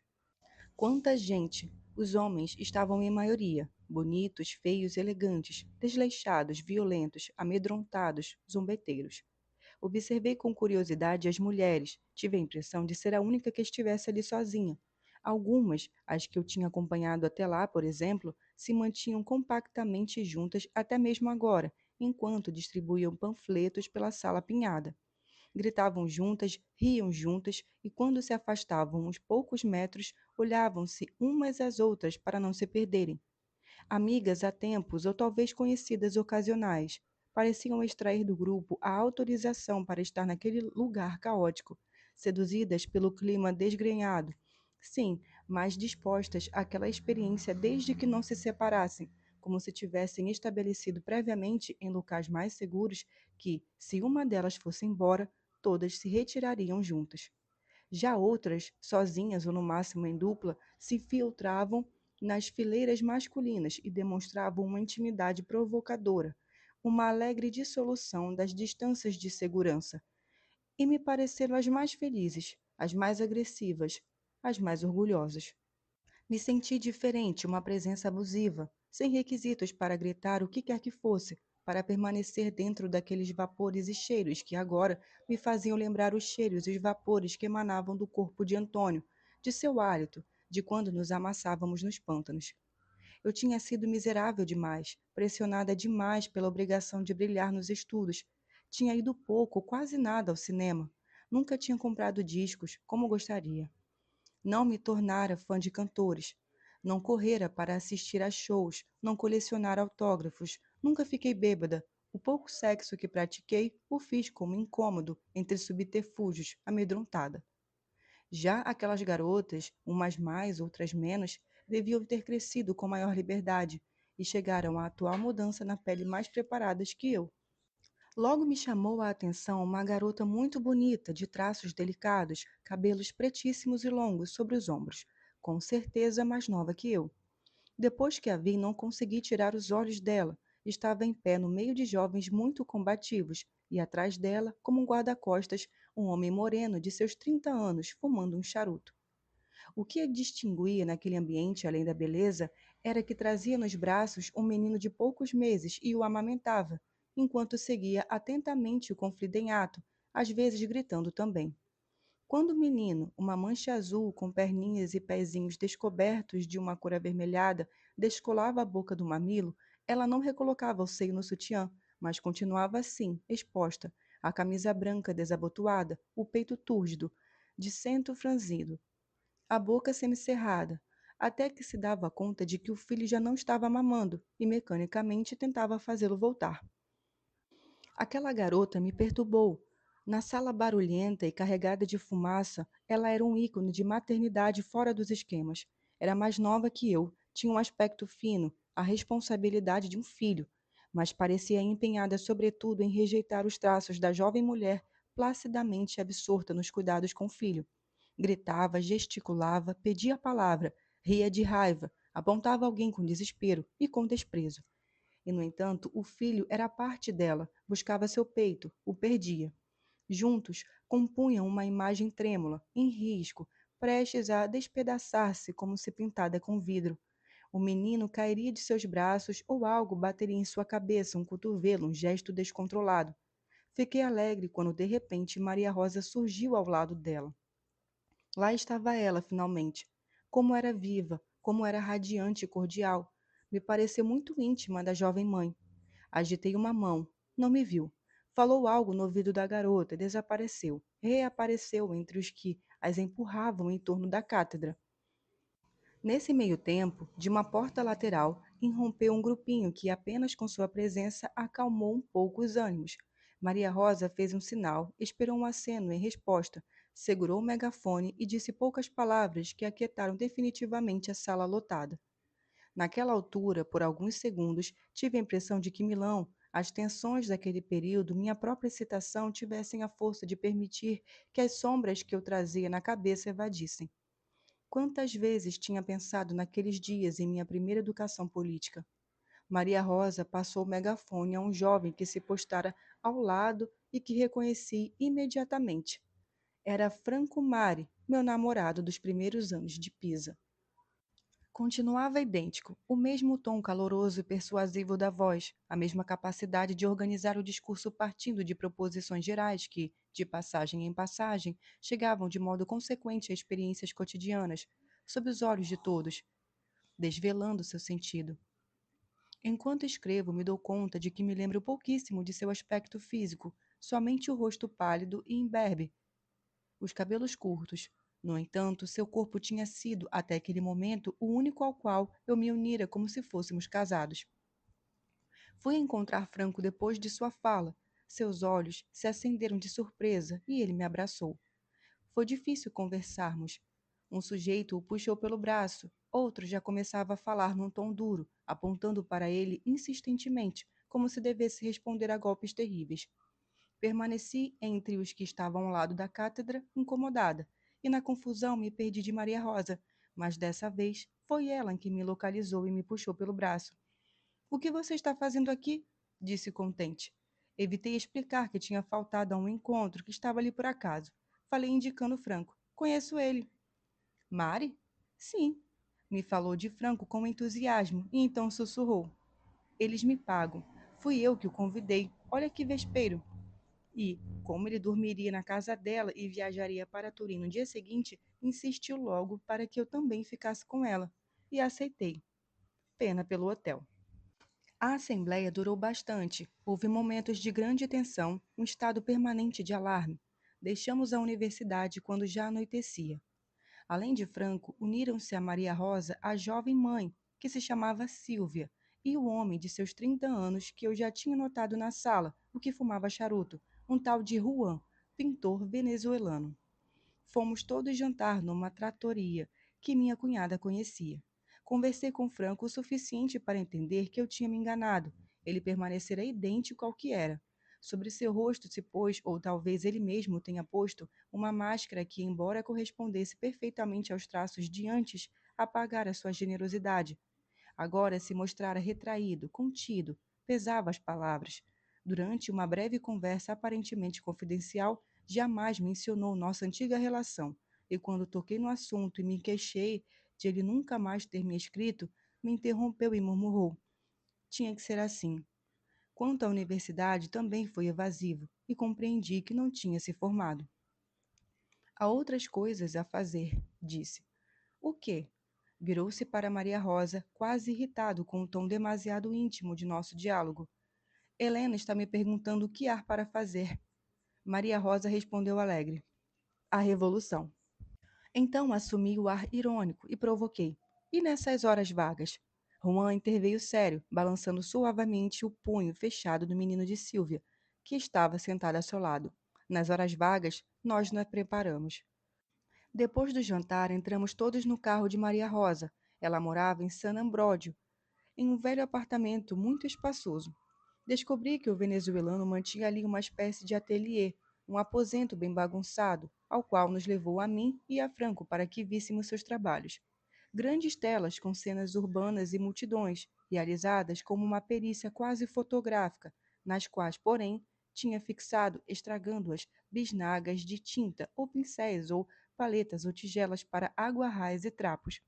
Quanta gente! Os homens estavam em maioria, bonitos, feios, elegantes, desleixados, violentos, amedrontados, zombeteiros. Observei com curiosidade as mulheres. Tive a impressão de ser a única que estivesse ali sozinha. Algumas, as que eu tinha acompanhado até lá, por exemplo, se mantinham compactamente juntas até mesmo agora, enquanto distribuíam panfletos pela sala apinhada. Gritavam juntas, riam juntas e, quando se afastavam uns poucos metros, olhavam-se umas às outras para não se perderem. Amigas há tempos ou talvez conhecidas ocasionais, pareciam extrair do grupo a autorização para estar naquele lugar caótico, seduzidas pelo clima desgrenhado. Sim, mas dispostas àquela experiência desde que não se separassem, como se tivessem estabelecido previamente em locais mais seguros que, se uma delas fosse embora, todas se retirariam juntas. Já outras, sozinhas ou no máximo em dupla, se filtravam nas fileiras masculinas e demonstravam uma intimidade provocadora, uma alegre dissolução das distâncias de segurança. E me pareceram as mais felizes, as mais agressivas, as mais orgulhosas. Me senti diferente, uma presença abusiva, sem requisitos para gritar o que quer que fosse, para permanecer dentro daqueles vapores e cheiros que agora me faziam lembrar os cheiros e os vapores que emanavam do corpo de Antônio, de seu hálito, de quando nos amassávamos nos pântanos. Eu tinha sido miserável demais, pressionada demais pela obrigação de brilhar nos estudos. Tinha ido pouco, quase nada ao cinema. Nunca tinha comprado discos, como gostaria. Não me tornara fã de cantores. Não correra para assistir a shows, não colecionara autógrafos. Nunca fiquei bêbada. O pouco sexo que pratiquei o fiz como incômodo, entre subterfúgios, amedrontada. Já aquelas garotas, umas mais, outras menos, deviam ter crescido com maior liberdade e chegaram à atual mudança na pele mais preparadas que eu. Logo me chamou a atenção uma garota muito bonita, de traços delicados, cabelos pretíssimos e longos sobre os ombros, com certeza mais nova que eu. Depois que a vi, não consegui tirar os olhos dela. Estava em pé no meio de jovens muito combativos, e atrás dela, como um guarda-costas, um homem moreno de seus 30 anos, fumando um charuto. O que a distinguia naquele ambiente, além da beleza, era que trazia nos braços um menino de poucos meses e o amamentava, enquanto seguia atentamente o conflito em ato, às vezes gritando também. Quando o menino, uma mancha azul com perninhas e pezinhos descobertos de uma cor avermelhada, descolava a boca do mamilo, ela não recolocava o seio no sutiã, mas continuava assim, exposta, a camisa branca desabotoada, o peito túrgido, de centro franzido, a boca semicerrada, até que se dava conta de que o filho já não estava mamando e mecanicamente tentava fazê-lo voltar. Aquela garota me perturbou. Na sala barulhenta e carregada de fumaça, ela era um ícone de maternidade fora dos esquemas. Era mais nova que eu, tinha um aspecto fino, a responsabilidade de um filho, mas parecia empenhada sobretudo em rejeitar os traços da jovem mulher placidamente absorta nos cuidados com o filho. Gritava, gesticulava, pedia a palavra, ria de raiva, apontava alguém com desespero e com desprezo. E, no entanto, o filho era parte dela, buscava seu peito, o perdia. Juntos, compunham uma imagem trêmula, em risco, prestes a despedaçar-se como se pintada com vidro. O menino cairia de seus braços ou algo bateria em sua cabeça, um cotovelo, um gesto descontrolado. Fiquei alegre quando, de repente, Maria Rosa surgiu ao lado dela. Lá estava ela, finalmente. Como era viva, como era radiante e cordial. Me pareceu muito íntima da jovem mãe. Agitei uma mão. Não me viu. Falou algo no ouvido da garota e desapareceu. Reapareceu entre os que as empurravam em torno da cátedra. Nesse meio tempo, de uma porta lateral, irrompeu um grupinho que apenas com sua presença acalmou um pouco os ânimos. Maria Rosa fez um sinal, esperou um aceno em resposta, segurou o megafone e disse poucas palavras que aquietaram definitivamente a sala lotada. Naquela altura, por alguns segundos, tive a impressão de que Milão, as tensões daquele período, minha própria excitação tivessem a força de permitir que as sombras que eu trazia na cabeça evadissem. Quantas vezes tinha pensado naqueles dias em minha primeira educação política? Maria Rosa passou o megafone a um jovem que se postara ao lado e que reconheci imediatamente. Era Franco Mari, meu namorado dos primeiros anos de Pisa. Continuava idêntico, o mesmo tom caloroso e persuasivo da voz, a mesma capacidade de organizar o discurso partindo de proposições gerais que, de passagem em passagem, chegavam de modo consequente a experiências cotidianas, sob os olhos de todos, desvelando seu sentido. Enquanto escrevo, me dou conta de que me lembro pouquíssimo de seu aspecto físico, somente o rosto pálido e imberbe, os cabelos curtos. No entanto, seu corpo tinha sido, até aquele momento, o único ao qual eu me unira como se fôssemos casados. Fui encontrar Franco depois de sua fala. Seus olhos se acenderam de surpresa e ele me abraçou. Foi difícil conversarmos. Um sujeito o puxou pelo braço, outro já começava a falar num tom duro, apontando para ele insistentemente, como se devesse responder a golpes terríveis. Permaneci entre os que estavam ao lado da cátedra, incomodada, e na confusão me perdi de Maria Rosa, mas dessa vez foi ela que me localizou e me puxou pelo braço. O que você está fazendo aqui? Disse contente. Evitei explicar que tinha faltado a um encontro que estava ali por acaso. Falei indicando Franco. Conheço ele. Mari? Sim. Me falou de Franco com entusiasmo e então sussurrou. Eles me pagam. Fui eu que o convidei. Olha que vespeiro. E, como ele dormiria na casa dela e viajaria para Turim no dia seguinte, insistiu logo para que eu também ficasse com ela. E aceitei. Pena pelo hotel. A assembleia durou bastante. Houve momentos de grande tensão, um estado permanente de alarme. Deixamos a universidade quando já anoitecia. Além de Franco, uniram-se a Maria Rosa a jovem mãe, que se chamava Sílvia, e o homem de seus 30 anos que eu já tinha notado na sala, o que fumava charuto, um tal de Juan, pintor venezuelano. Fomos todos jantar numa trattoria que minha cunhada conhecia. Conversei com Franco o suficiente para entender que eu tinha me enganado. Ele permanecera idêntico ao que era. Sobre seu rosto se pôs, ou talvez ele mesmo tenha posto, uma máscara que, embora correspondesse perfeitamente aos traços de antes, apagara sua generosidade. Agora se mostrara retraído, contido, pesava as palavras. Durante uma breve conversa aparentemente confidencial, jamais mencionou nossa antiga relação, e quando toquei no assunto e me queixei de ele nunca mais ter me escrito, me interrompeu e murmurou: tinha que ser assim. Quanto à universidade, também foi evasivo, e compreendi que não tinha se formado. Há outras coisas a fazer, disse. O quê? Virou-se para Maria Rosa, quase irritado com o tom demasiado íntimo de nosso diálogo. Helena está me perguntando o que há para fazer. Maria Rosa respondeu alegre. A revolução. Então assumi o ar irônico e provoquei. E nessas horas vagas? Juan interveio sério, balançando suavemente o punho fechado do menino de Sílvia, que estava sentado a seu lado. Nas horas vagas, nós nos preparamos. Depois do jantar, entramos todos no carro de Maria Rosa. Ela morava em San Ambródio, em um velho apartamento muito espaçoso. Descobri que o venezuelano mantinha ali uma espécie de ateliê, um aposento bem bagunçado, ao qual nos levou a mim e a Franco para que víssemos seus trabalhos. Grandes telas com cenas urbanas e multidões, realizadas como uma perícia quase fotográfica, nas quais, porém, tinha fixado, estragando-as, bisnagas de tinta, ou pincéis, ou paletas ou tigelas para aguarrais e trapos.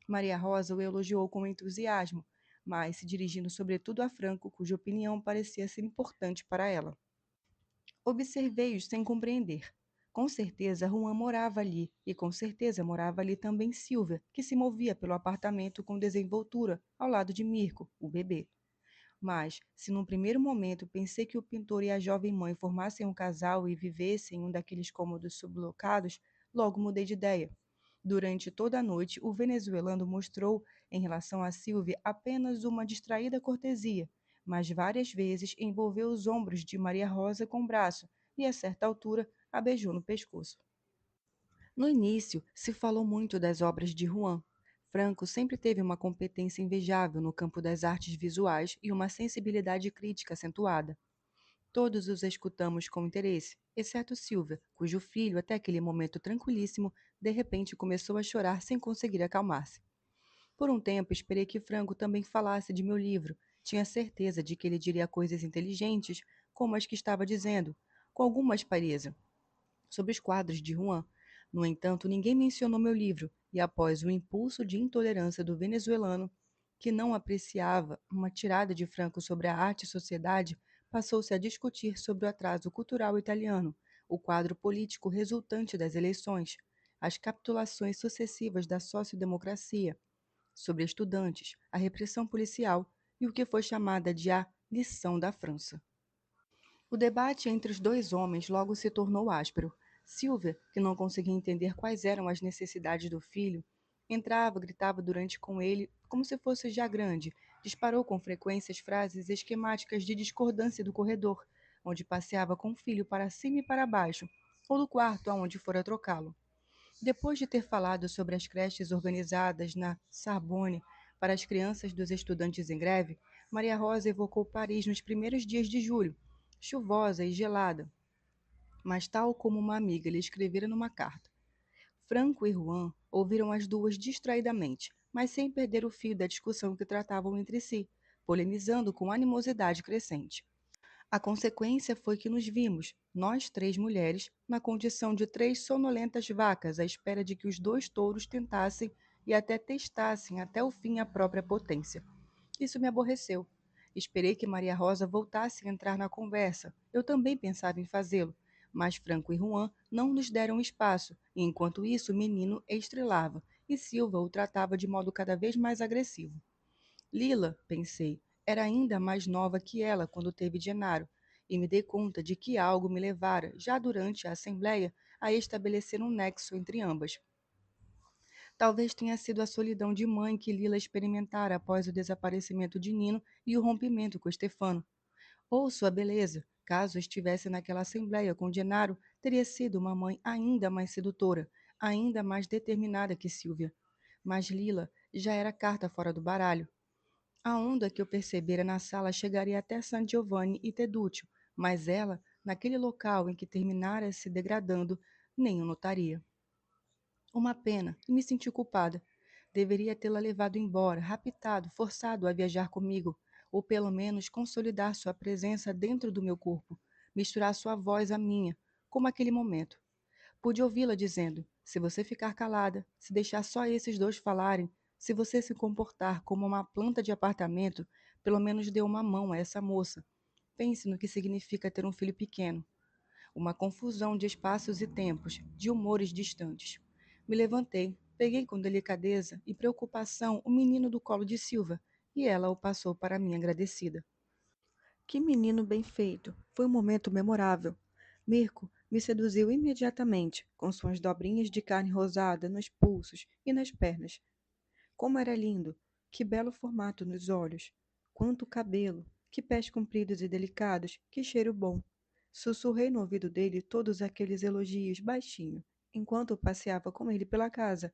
Maria Rosa o elogiou com entusiasmo, mas se dirigindo sobretudo a Franco, cuja opinião parecia ser importante para ela. Observei-os sem compreender. Com certeza Juan morava ali, e com certeza morava ali também Silvia, que se movia pelo apartamento com desenvoltura, ao lado de Mirko, o bebê. Mas, se num primeiro momento pensei que o pintor e a jovem mãe formassem um casal e vivessem em um daqueles cômodos sublocados, logo mudei de ideia. Durante toda a noite, o venezuelano mostrou, em relação a Silvia, apenas uma distraída cortesia, mas várias vezes envolveu os ombros de Maria Rosa com o braço e, a certa altura, a beijou no pescoço. No início, se falou muito das obras de Juan. Franco sempre teve uma competência invejável no campo das artes visuais e uma sensibilidade crítica acentuada. Todos os escutamos com interesse, exceto Silvia, cujo filho, até aquele momento tranquilíssimo, de repente começou a chorar sem conseguir acalmar-se. Por um tempo, esperei que Franco também falasse de meu livro. Tinha certeza de que ele diria coisas inteligentes, como as que estava dizendo, com alguma aspereza sobre os quadros de Juan. No entanto, ninguém mencionou meu livro, e após o impulso de intolerância do venezuelano, que não apreciava uma tirada de Franco sobre a arte e sociedade, passou-se a discutir sobre o atraso cultural italiano, o quadro político resultante das eleições, as capitulações sucessivas da sociodemocracia, sobre estudantes, a repressão policial e o que foi chamada de a lição da França. O debate entre os dois homens logo se tornou áspero. Silvia, que não conseguia entender quais eram as necessidades do filho, entrava, gritava durante com ele, como se fosse já grande, disparou com frequência as frases esquemáticas de discordância do corredor, onde passeava com o filho para cima e para baixo, ou do quarto aonde fora trocá-lo. Depois de ter falado sobre as creches organizadas na Sorbonne para as crianças dos estudantes em greve, Maria Rosa evocou Paris nos primeiros dias de julho, chuvosa e gelada, mas tal como uma amiga lhe escrevera numa carta. Franco e Juan ouviram as duas distraidamente, mas sem perder o fio da discussão que tratavam entre si, polemizando com animosidade crescente. A consequência foi que nos vimos, nós três mulheres, na condição de três sonolentas vacas à espera de que os dois touros tentassem e até testassem até o fim a própria potência. Isso me aborreceu. Esperei que Maria Rosa voltasse a entrar na conversa. Eu também pensava em fazê-lo, mas Franco e Juan não nos deram espaço, e enquanto isso o menino estrelava, e Silva o tratava de modo cada vez mais agressivo. Lila, pensei, era ainda mais nova que ela quando teve Genaro, e me dei conta de que algo me levara, já durante a assembleia, a estabelecer um nexo entre ambas. Talvez tenha sido a solidão de mãe que Lila experimentara após o desaparecimento de Nino e o rompimento com Stefano. Ou sua beleza, caso estivesse naquela assembleia com Genaro, teria sido uma mãe ainda mais sedutora, ainda mais determinada que Silvia. Mas Lila já era carta fora do baralho. A onda que eu percebera na sala chegaria até San Giovanni e Tedúcio, mas ela, naquele local em que terminara se degradando, nem o notaria. Uma pena, e me senti culpada. Deveria tê-la levado embora, raptado, forçado a viajar comigo, ou pelo menos consolidar sua presença dentro do meu corpo, misturar sua voz à minha, como aquele momento. Pude ouvi-la dizendo: se você ficar calada, se deixar só esses dois falarem, se você se comportar como uma planta de apartamento, pelo menos dê uma mão a essa moça. Pense no que significa ter um filho pequeno. Uma confusão de espaços e tempos, de humores distantes. Me levantei, peguei com delicadeza e preocupação o menino do colo de Silva, e ela o passou para mim agradecida. Que menino bem feito! Foi um momento memorável. Mirko me seduziu imediatamente, com suas dobrinhas de carne rosada nos pulsos e nas pernas. Como era lindo! Que belo formato nos olhos! Quanto cabelo! Que pés compridos e delicados! Que cheiro bom! Sussurrei no ouvido dele todos aqueles elogios baixinho, enquanto passeava com ele pela casa.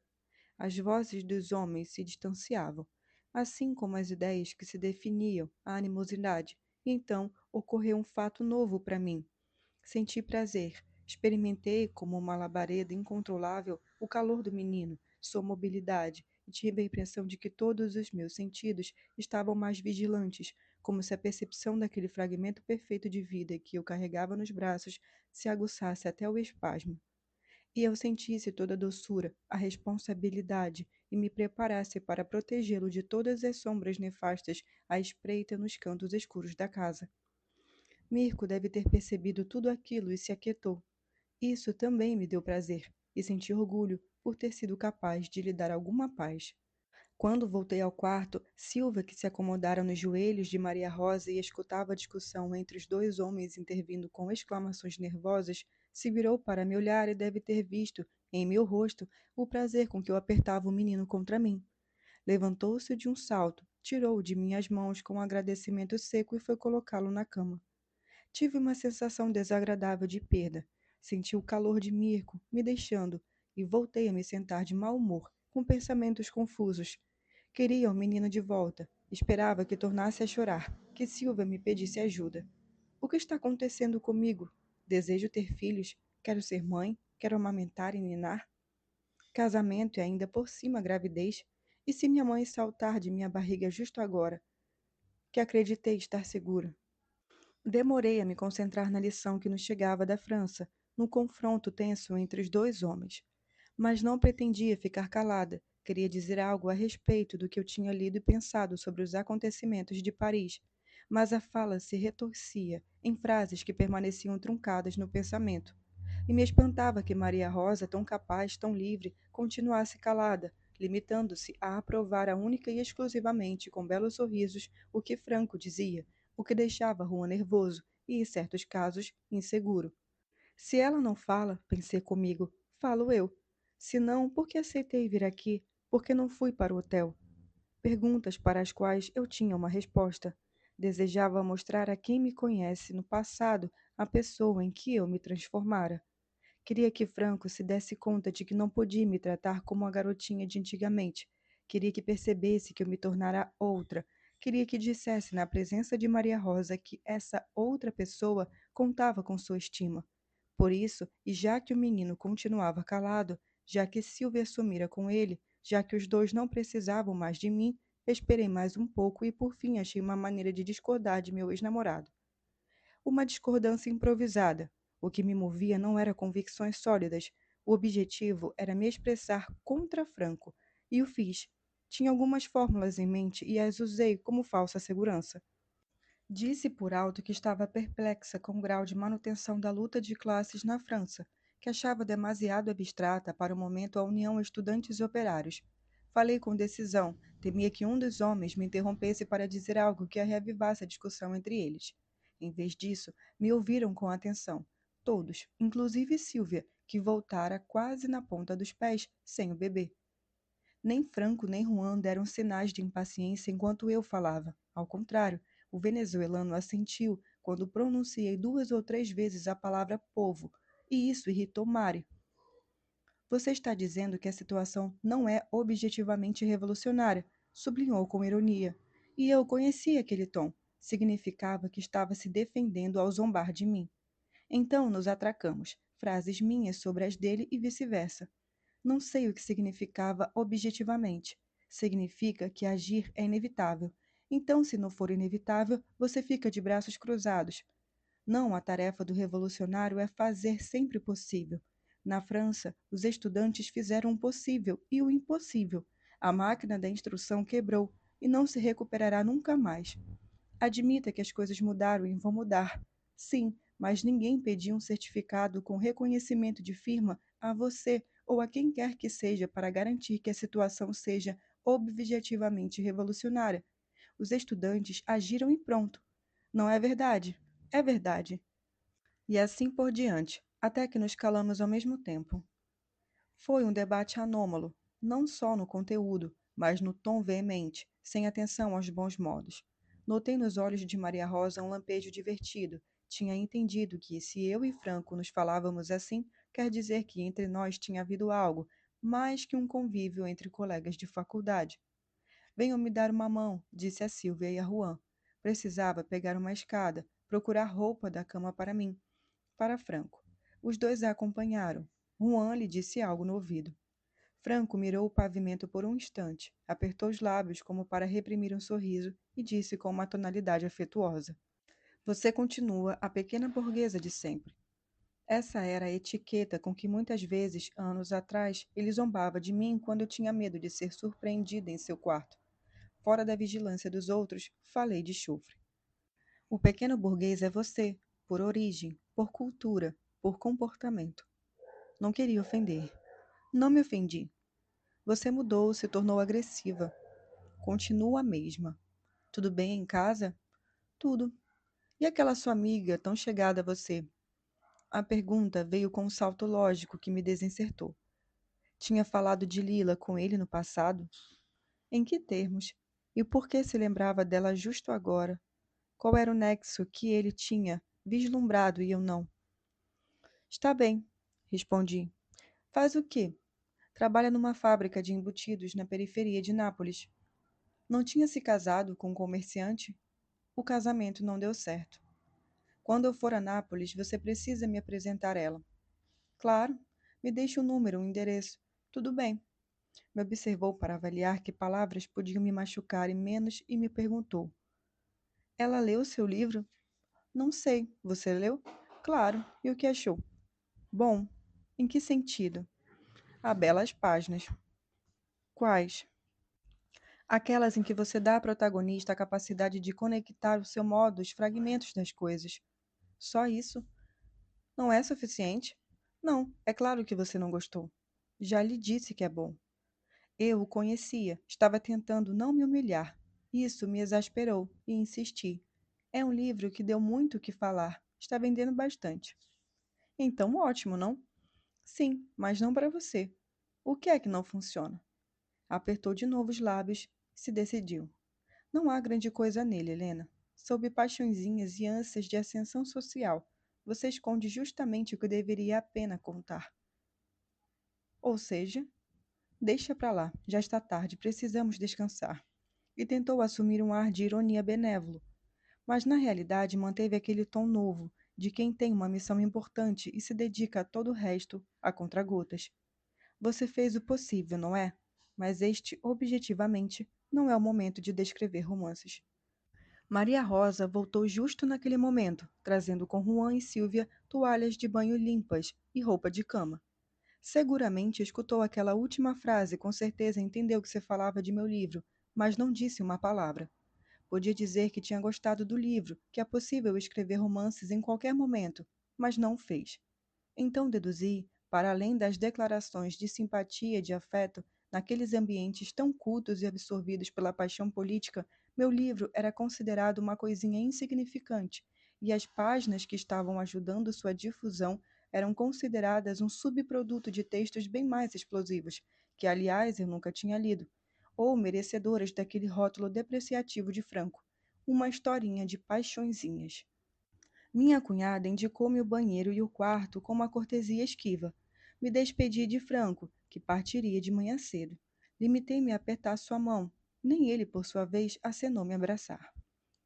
As vozes dos homens se distanciavam, assim como as ideias que se definiam, a animosidade. E então ocorreu um fato novo para mim. Senti prazer. Experimentei como uma labareda incontrolável o calor do menino, sua mobilidade, e tive a impressão de que todos os meus sentidos estavam mais vigilantes, como se a percepção daquele fragmento perfeito de vida que eu carregava nos braços se aguçasse até o espasmo. E eu sentisse toda a doçura, a responsabilidade e me preparasse para protegê-lo de todas as sombras nefastas à espreita nos cantos escuros da casa. Mirko deve ter percebido tudo aquilo e se aquietou. Isso também me deu prazer, e senti orgulho por ter sido capaz de lhe dar alguma paz. Quando voltei ao quarto, Silva, que se acomodara nos joelhos de Maria Rosa e escutava a discussão entre os dois homens intervindo com exclamações nervosas, se virou para me olhar e deve ter visto, em meu rosto, o prazer com que eu apertava o menino contra mim. Levantou-se de um salto, tirou-o de minhas mãos com um agradecimento seco e foi colocá-lo na cama. Tive uma sensação desagradável de perda. Senti o calor de Mirko me deixando e voltei a me sentar de mau humor, com pensamentos confusos. Queria o menino de volta. Esperava que tornasse a chorar, que Silvia me pedisse ajuda. O que está acontecendo comigo? Desejo ter filhos, quero ser mãe, quero amamentar e ninar. Casamento e ainda por cima gravidez. E se minha mãe saltar de minha barriga justo agora, que acreditei estar segura? Demorei a me concentrar na lição que nos chegava da França, no confronto tenso entre os dois homens. Mas não pretendia ficar calada, queria dizer algo a respeito do que eu tinha lido e pensado sobre os acontecimentos de Paris. Mas a fala se retorcia em frases que permaneciam truncadas no pensamento. E me espantava que Maria Rosa, tão capaz, tão livre, continuasse calada, limitando-se a aprovar a única e exclusivamente com belos sorrisos o que Franco dizia, o que deixava Juan nervoso e, em certos casos, inseguro. Se ela não fala, pensei comigo, falo eu. Se não, por que aceitei vir aqui? Por que não fui para o hotel? Perguntas para as quais eu tinha uma resposta. Desejava mostrar a quem me conhece no passado a pessoa em que eu me transformara. Queria que Franco se desse conta de que não podia me tratar como a garotinha de antigamente. Queria que percebesse que eu me tornara outra. Queria que dissesse na presença de Maria Rosa que essa outra pessoa contava com sua estima. Por isso, e já que o menino continuava calado, já que Silvia assumira com ele, já que os dois não precisavam mais de mim, esperei mais um pouco e por fim achei uma maneira de discordar de meu ex-namorado. Uma discordância improvisada. O que me movia não era convicções sólidas. O objetivo era me expressar contra Franco. E o fiz. Tinha algumas fórmulas em mente e as usei como falsa segurança. Disse por alto que estava perplexa com o grau de manutenção da luta de classes na França, que achava demasiado abstrata para o momento a união estudantes e operários. Falei com decisão, temia que um dos homens me interrompesse para dizer algo que reavivasse a discussão entre eles. Em vez disso, me ouviram com atenção. Todos, inclusive Silvia, que voltara quase na ponta dos pés, sem o bebê. Nem Franco nem Juan deram sinais de impaciência enquanto eu falava. Ao contrário, o venezuelano assentiu quando pronunciei 2 ou 3 vezes a palavra povo, e isso irritou Mari. Você está dizendo que a situação não é objetivamente revolucionária, sublinhou com ironia. E eu conhecia aquele tom. Significava que estava se defendendo ao zombar de mim. Então nos atracamos, frases minhas sobre as dele e vice-versa. Não sei o que significava objetivamente. Significa que agir é inevitável. Então, se não for inevitável, você fica de braços cruzados. Não, a tarefa do revolucionário é fazer sempre o possível. Na França, os estudantes fizeram o possível e o impossível. A máquina da instrução quebrou e não se recuperará nunca mais. Admita que as coisas mudaram e vão mudar. Sim, mas ninguém pediu um certificado com reconhecimento de firma a você ou a quem quer que seja para garantir que a situação seja objetivamente revolucionária. Os estudantes agiram e pronto. Não é verdade? É verdade. E assim por diante, até que nos calamos ao mesmo tempo. Foi um debate anômalo, não só no conteúdo, mas no tom veemente, sem atenção aos bons modos. Notei nos olhos de Maria Rosa um lampejo divertido. Tinha entendido que, se eu e Franco nos falávamos assim, quer dizer que entre nós tinha havido algo, mais que um convívio entre colegas de faculdade. Venham me dar uma mão, disse a Silvia e a Juan. Precisava pegar uma escada, procurar roupa da cama para mim, para Franco. Os dois a acompanharam. Juan lhe disse algo no ouvido. Franco mirou o pavimento por um instante, apertou os lábios como para reprimir um sorriso e disse com uma tonalidade afetuosa: Você continua a pequena burguesa de sempre. Essa era a etiqueta com que muitas vezes, anos atrás, ele zombava de mim quando eu tinha medo de ser surpreendida em seu quarto. Fora da vigilância dos outros, falei de chufre. O pequeno burguês é você, por origem, por cultura, por comportamento. Não queria ofender. Não me ofendi. Você mudou, se tornou agressiva. Continua a mesma. Tudo bem em casa? Tudo. E aquela sua amiga tão chegada a você? A pergunta veio com um salto lógico que me desencertou. Tinha falado de Lila com ele no passado? Em que termos? E por que se lembrava dela justo agora? Qual era o nexo que ele tinha vislumbrado e eu não? Está bem, respondi. Faz o quê? Trabalha numa fábrica de embutidos na periferia de Nápoles. Não tinha se casado com um comerciante? O casamento não deu certo. Quando eu for a Nápoles, você precisa me apresentar ela. Claro, me deixe o número, o endereço. Tudo bem. Me observou para avaliar que palavras podiam me machucar e menos e me perguntou: ela leu seu livro? Não sei. Você leu? Claro. E o que achou? Bom. Em que sentido? Há belas páginas. Quais? Aquelas em que você dá à protagonista a capacidade de conectar o seu modo os fragmentos das coisas. Só isso? Não é suficiente? Não, é claro que você não gostou. Já lhe disse que é bom. Eu o conhecia, estava tentando não me humilhar. Isso me exasperou e insisti. É um livro que deu muito o que falar. Está vendendo bastante. Então, ótimo, não? Sim, mas não para você. O que é que não funciona? Apertou de novo os lábios e se decidiu. Não há grande coisa nele, Helena. Sob paixõezinhas e ânsias de ascensão social, você esconde justamente o que deveria a pena contar. Ou seja, deixa para lá, já está tarde, precisamos descansar. E tentou assumir um ar de ironia benévolo, mas na realidade manteve aquele tom novo, de quem tem uma missão importante e se dedica a todo o resto, a contragotas. Você fez o possível, não é? Mas este, objetivamente, não é o momento de descrever romances. Maria Rosa voltou justo naquele momento, trazendo com Juan e Silvia toalhas de banho limpas e roupa de cama. Seguramente escutou aquela última frase e com certeza entendeu que se falava de meu livro, mas não disse uma palavra. Podia dizer que tinha gostado do livro, que é possível escrever romances em qualquer momento, mas não o fez. Então deduzi, para além das declarações de simpatia e de afeto, naqueles ambientes tão cultos e absorvidos pela paixão política, meu livro era considerado uma coisinha insignificante, e as páginas que estavam ajudando sua difusão eram consideradas um subproduto de textos bem mais explosivos, que aliás eu nunca tinha lido, ou merecedoras daquele rótulo depreciativo de Franco, uma historinha de paixõezinhas. Minha cunhada indicou-me o banheiro e o quarto com uma cortesia esquiva. Me despedi de Franco, que partiria de manhã cedo. Limitei-me a apertar sua mão. Nem ele, por sua vez, acenou me abraçar.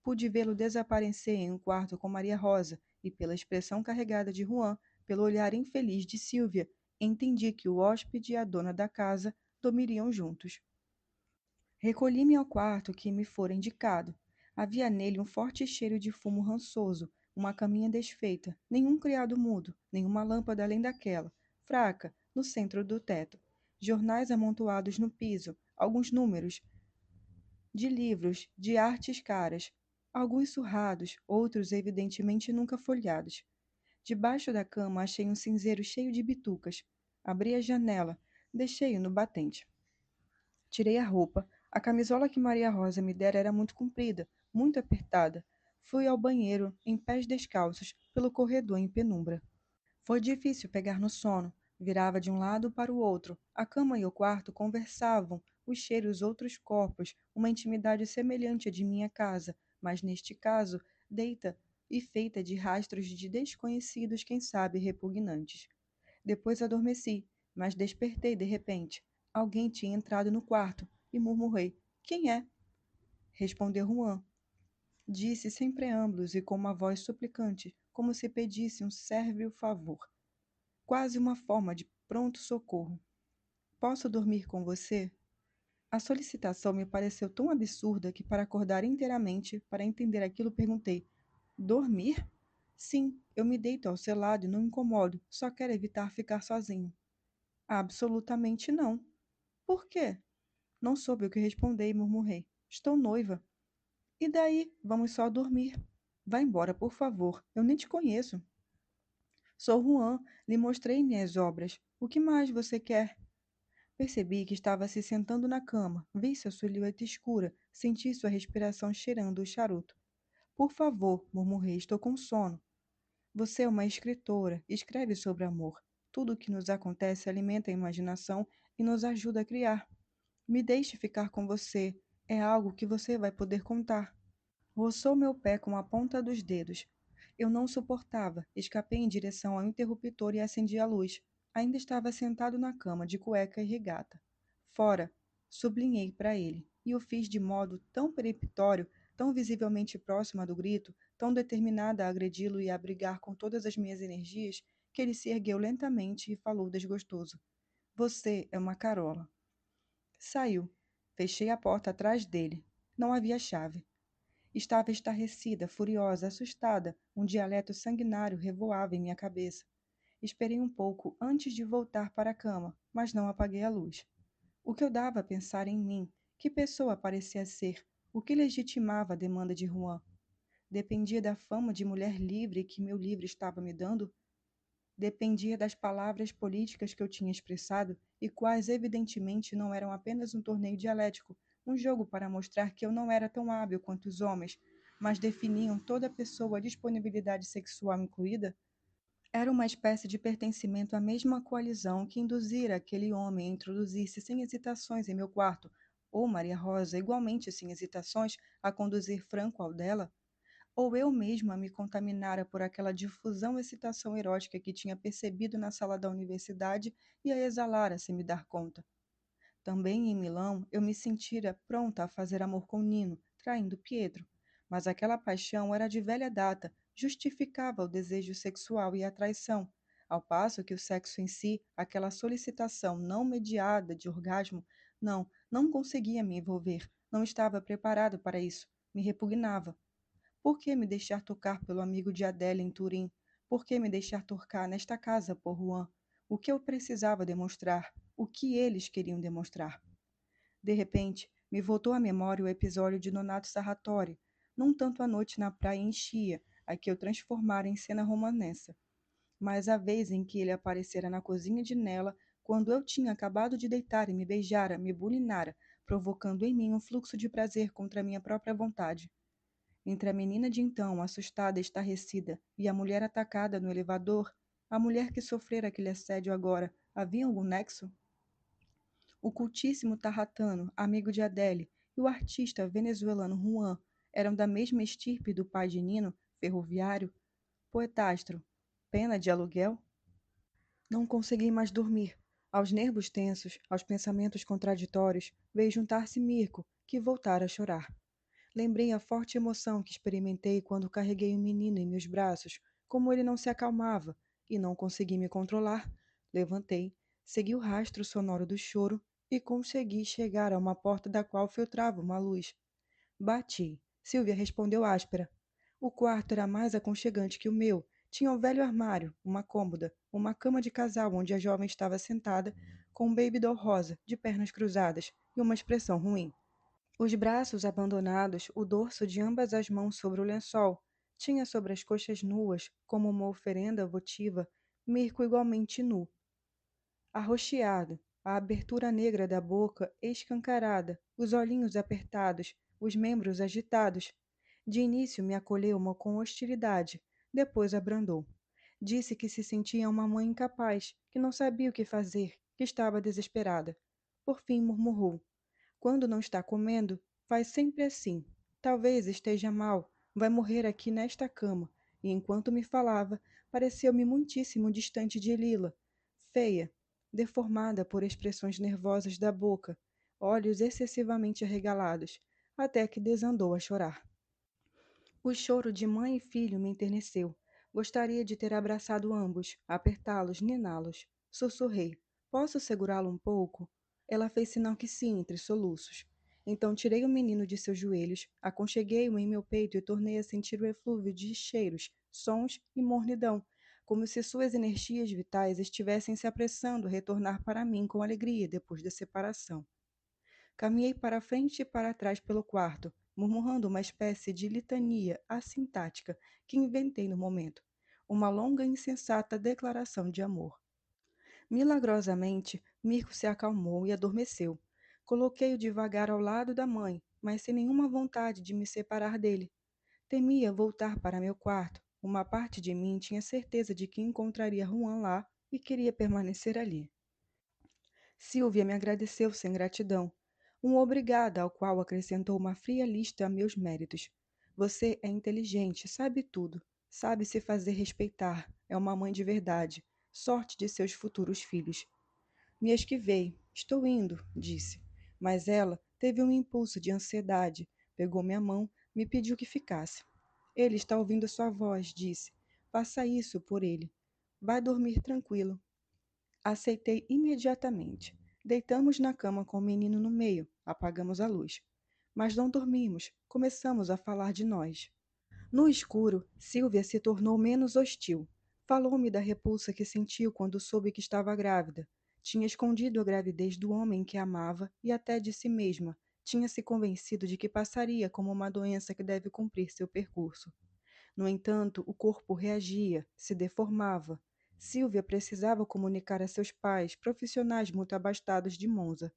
Pude vê-lo desaparecer em um quarto com Maria Rosa, e pela expressão carregada de Juan, pelo olhar infeliz de Sílvia, entendi que o hóspede e a dona da casa dormiriam juntos. Recolhi-me ao quarto que me fora indicado. Havia nele um forte cheiro de fumo rançoso, uma caminha desfeita, nenhum criado mudo, nenhuma lâmpada além daquela, fraca, no centro do teto. Jornais amontoados no piso, alguns números de livros de artes caras, alguns surrados, outros evidentemente nunca folheados. Debaixo da cama achei um cinzeiro cheio de bitucas. Abri a janela, deixei-o no batente. Tirei a roupa. A camisola que Maria Rosa me dera era muito comprida, muito apertada. Fui ao banheiro, em pés descalços, pelo corredor em penumbra. Foi difícil pegar no sono. Virava de um lado para o outro. A cama e o quarto conversavam, os cheiros outros corpos, uma intimidade semelhante à de minha casa, mas neste caso, deita e feita de rastros de desconhecidos, quem sabe repugnantes. Depois adormeci, mas despertei de repente. Alguém tinha entrado no quarto e murmurei: Quem é? Respondeu Juan. Disse sem preâmbulos e com uma voz suplicante, como se pedisse um sérvio favor. Quase uma forma de pronto socorro. Posso dormir com você? A solicitação me pareceu tão absurda que, para acordar inteiramente, para entender aquilo, perguntei: Dormir? Sim, eu me deito ao seu lado e não incomodo, só quero evitar ficar sozinho. Absolutamente não. Por quê? Não soube o que responder e murmurei. Estou noiva. E daí? Vamos só dormir. Vá embora, por favor. Eu nem te conheço. Sou Juan, lhe mostrei minhas obras. O que mais você quer? Percebi que estava se sentando na cama, vi sua silhueta escura, senti sua respiração cheirando o charuto. Por favor, murmurei, estou com sono. Você é uma escritora, escreve sobre amor. Tudo o que nos acontece alimenta a imaginação e nos ajuda a criar. Me deixe ficar com você. É algo que você vai poder contar. Roçou meu pé com a ponta dos dedos. Eu não suportava. Escapei em direção ao interruptor e acendi a luz. Ainda estava sentado na cama, de cueca e regata. Fora, sublinhei para ele, e o fiz de modo tão peremptório, tão visivelmente próxima do grito, tão determinada a agredi-lo e a brigar com todas as minhas energias, que ele se ergueu lentamente e falou desgostoso. Você é uma carola. Saiu. Fechei a porta atrás dele. Não havia chave. Estava estarrecida, furiosa, assustada. Um dialeto sanguinário revoava em minha cabeça. Esperei um pouco antes de voltar para a cama, mas não apaguei a luz. O que eu dava a pensar em mim? Que pessoa parecia ser? O que legitimava a demanda de Juan? Dependia da fama de mulher livre que meu livro estava me dando? Dependia das palavras políticas que eu tinha expressado e quais evidentemente não eram apenas um torneio dialético, um jogo para mostrar que eu não era tão hábil quanto os homens, mas definiam toda a pessoa, a disponibilidade sexual incluída? Era uma espécie de pertencimento à mesma coalizão que induzira aquele homem a introduzir-se sem hesitações em meu quarto, ou Maria Rosa, igualmente sem hesitações, a conduzir Franco ao dela? Ou eu mesma me contaminara por aquela difusão excitação erótica que tinha percebido na sala da universidade e a exalara sem me dar conta. Também em Milão eu me sentira pronta a fazer amor com Nino, traindo Pietro. Mas aquela paixão era de velha data, justificava o desejo sexual e a traição, ao passo que o sexo em si, aquela solicitação não mediada de orgasmo, não conseguia me envolver, não estava preparado para isso, me repugnava. Por que me deixar tocar pelo amigo de Adele em Turim? Por que me deixar tocar nesta casa por Juan? O que eu precisava demonstrar? O que eles queriam demonstrar? De repente, me voltou à memória o episódio de Nonato Sarratori, num tanto a noite na praia enchia, a que eu transformara em cena romanesca. Mas a vez em que ele aparecera na cozinha de Nela, quando eu tinha acabado de deitar e me beijara, me bulinara, provocando em mim um fluxo de prazer contra minha própria vontade. Entre a menina de então, assustada e estarrecida, e a mulher atacada no elevador, a mulher que sofrera aquele assédio agora, havia algum nexo? O cultíssimo tarratano, amigo de Adele, e o artista venezuelano Juan eram da mesma estirpe do pai de Nino, ferroviário, poetastro, pena de aluguel? Não consegui mais dormir. Aos nervos tensos, aos pensamentos contraditórios, veio juntar-se Mirko, que voltara a chorar. Lembrei a forte emoção que experimentei quando carreguei o menino em meus braços, como ele não se acalmava, e não consegui me controlar. Levantei, segui o rastro sonoro do choro e consegui chegar a uma porta da qual filtrava uma luz. Bati. Silvia respondeu áspera. O quarto era mais aconchegante que o meu. Tinha um velho armário, uma cômoda, uma cama de casal onde a jovem estava sentada, com um baby doll rosa, de pernas cruzadas, e uma expressão ruim. Os braços abandonados, o dorso de ambas as mãos sobre o lençol. Tinha sobre as coxas nuas, como uma oferenda votiva, Mirko igualmente nu. Arroxeado, a abertura negra da boca escancarada, os olhinhos apertados, os membros agitados. De início me acolheu-me com hostilidade, depois abrandou. Disse que se sentia uma mãe incapaz, que não sabia o que fazer, que estava desesperada. Por fim murmurou: quando não está comendo, faz sempre assim. Talvez esteja mal, vai morrer aqui nesta cama. E enquanto me falava, pareceu-me muitíssimo distante de Lila. Feia, deformada por expressões nervosas da boca, olhos excessivamente arregalados, até que desandou a chorar. O choro de mãe e filho me enterneceu. Gostaria de ter abraçado ambos, apertá-los, niná-los. Sussurrei: posso segurá-lo um pouco? Ela fez sinal que sim, entre soluços. Então tirei o menino de seus joelhos, aconcheguei-o em meu peito e tornei a sentir o eflúvio de cheiros, sons e mornidão, como se suas energias vitais estivessem se apressando a retornar para mim com alegria depois da separação. Caminhei para frente e para trás pelo quarto, murmurando uma espécie de litania assintática que inventei no momento, uma longa e insensata declaração de amor. Milagrosamente, Mirko se acalmou e adormeceu. Coloquei-o devagar ao lado da mãe, mas sem nenhuma vontade de me separar dele. Temia voltar para meu quarto. Uma parte de mim tinha certeza de que encontraria Juan lá e queria permanecer ali. Silvia me agradeceu sem gratidão. Um obrigada, ao qual acrescentou uma fria lista a meus méritos. Você é inteligente, sabe tudo, sabe se fazer respeitar, é uma mãe de verdade. Sorte de seus futuros filhos. Me esquivei. Estou indo, disse. Mas ela teve um impulso de ansiedade, pegou minha mão, me pediu que ficasse. Ele está ouvindo sua voz, disse. Faça isso por ele. Vai dormir tranquilo. Aceitei imediatamente. Deitamos na cama com o menino no meio, apagamos a luz. Mas não dormimos, começamos a falar de nós. No escuro, Silvia se tornou menos hostil. Falou-me da repulsa que sentiu quando soube que estava grávida. Tinha escondido a gravidez do homem que amava e até de si mesma. Tinha se convencido de que passaria como uma doença que deve cumprir seu percurso. No entanto, o corpo reagia, se deformava. Silvia precisava comunicar a seus pais, profissionais muito abastados de Monza.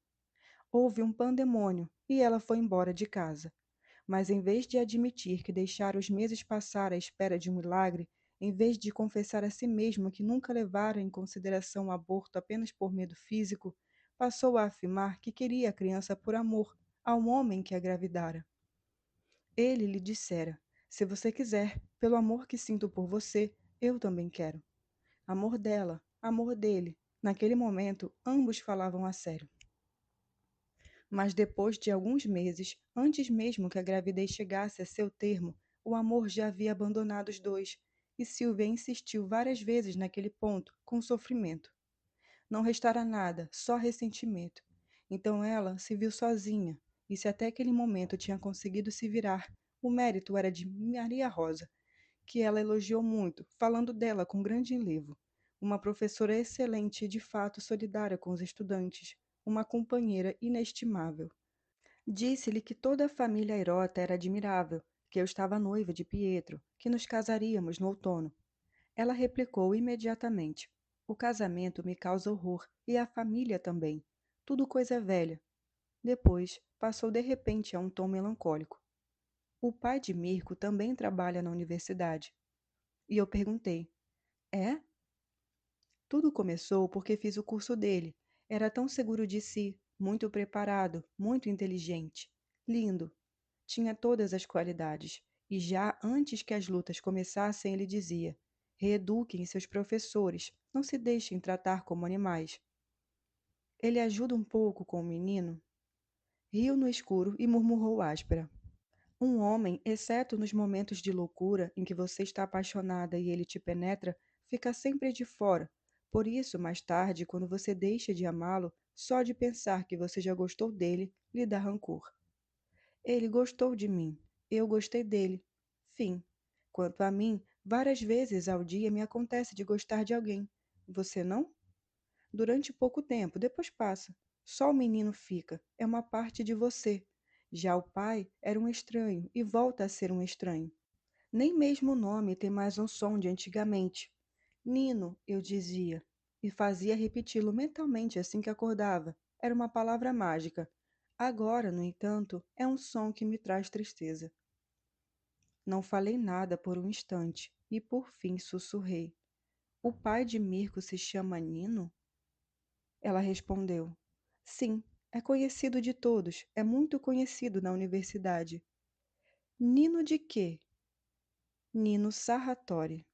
Houve um pandemônio e ela foi embora de casa. Mas em vez de admitir que deixara os meses passar à espera de um milagre, em vez de confessar a si mesma que nunca levara em consideração o aborto apenas por medo físico, passou a afirmar que queria a criança por amor ao homem que a gravidara. Ele lhe dissera: se você quiser, pelo amor que sinto por você, eu também quero. Amor dela, amor dele. Naquele momento, ambos falavam a sério. Mas depois de alguns meses, antes mesmo que a gravidez chegasse a seu termo, o amor já havia abandonado os dois, e Silvia insistiu várias vezes naquele ponto, com sofrimento. Não restara nada, só ressentimento. Então ela se viu sozinha, e se até aquele momento tinha conseguido se virar, o mérito era de Maria Rosa, que ela elogiou muito, falando dela com grande enlevo. Uma professora excelente e de fato solidária com os estudantes, uma companheira inestimável. Disse-lhe que toda a família Airota era admirável, que eu estava noiva de Pietro, que nos casaríamos no outono. Ela replicou imediatamente: o casamento me causa horror, e a família também. Tudo coisa velha. Depois, passou de repente a um tom melancólico. O pai de Mirko também trabalha na universidade. E eu perguntei: é? Tudo começou porque fiz o curso dele. Era tão seguro de si, muito preparado, muito inteligente. Lindo. Tinha todas as qualidades. E já antes que as lutas começassem, ele dizia: reeduquem seus professores, não se deixem tratar como animais. Ele ajuda um pouco com o menino? Riu no escuro e murmurou áspera. Um homem, exceto nos momentos de loucura em que você está apaixonada e ele te penetra, fica sempre de fora. Por isso, mais tarde, quando você deixa de amá-lo, só de pensar que você já gostou dele, lhe dá rancor. Ele gostou de mim, eu gostei dele. Fim. Quanto a mim, várias vezes ao dia me acontece de gostar de alguém. Você não? Durante pouco tempo, depois passa. Só o menino fica, é uma parte de você. Já o pai era um estranho e volta a ser um estranho. Nem mesmo o nome tem mais um som de antigamente. Nino, eu dizia, e fazia repeti-lo mentalmente assim que acordava. Era uma palavra mágica. Agora, no entanto, é um som que me traz tristeza. Não falei nada por um instante e por fim sussurrei. O pai de Mirko se chama Nino? Ela respondeu: sim, é conhecido de todos, é muito conhecido na universidade. Nino de quê? Nino Sarratori.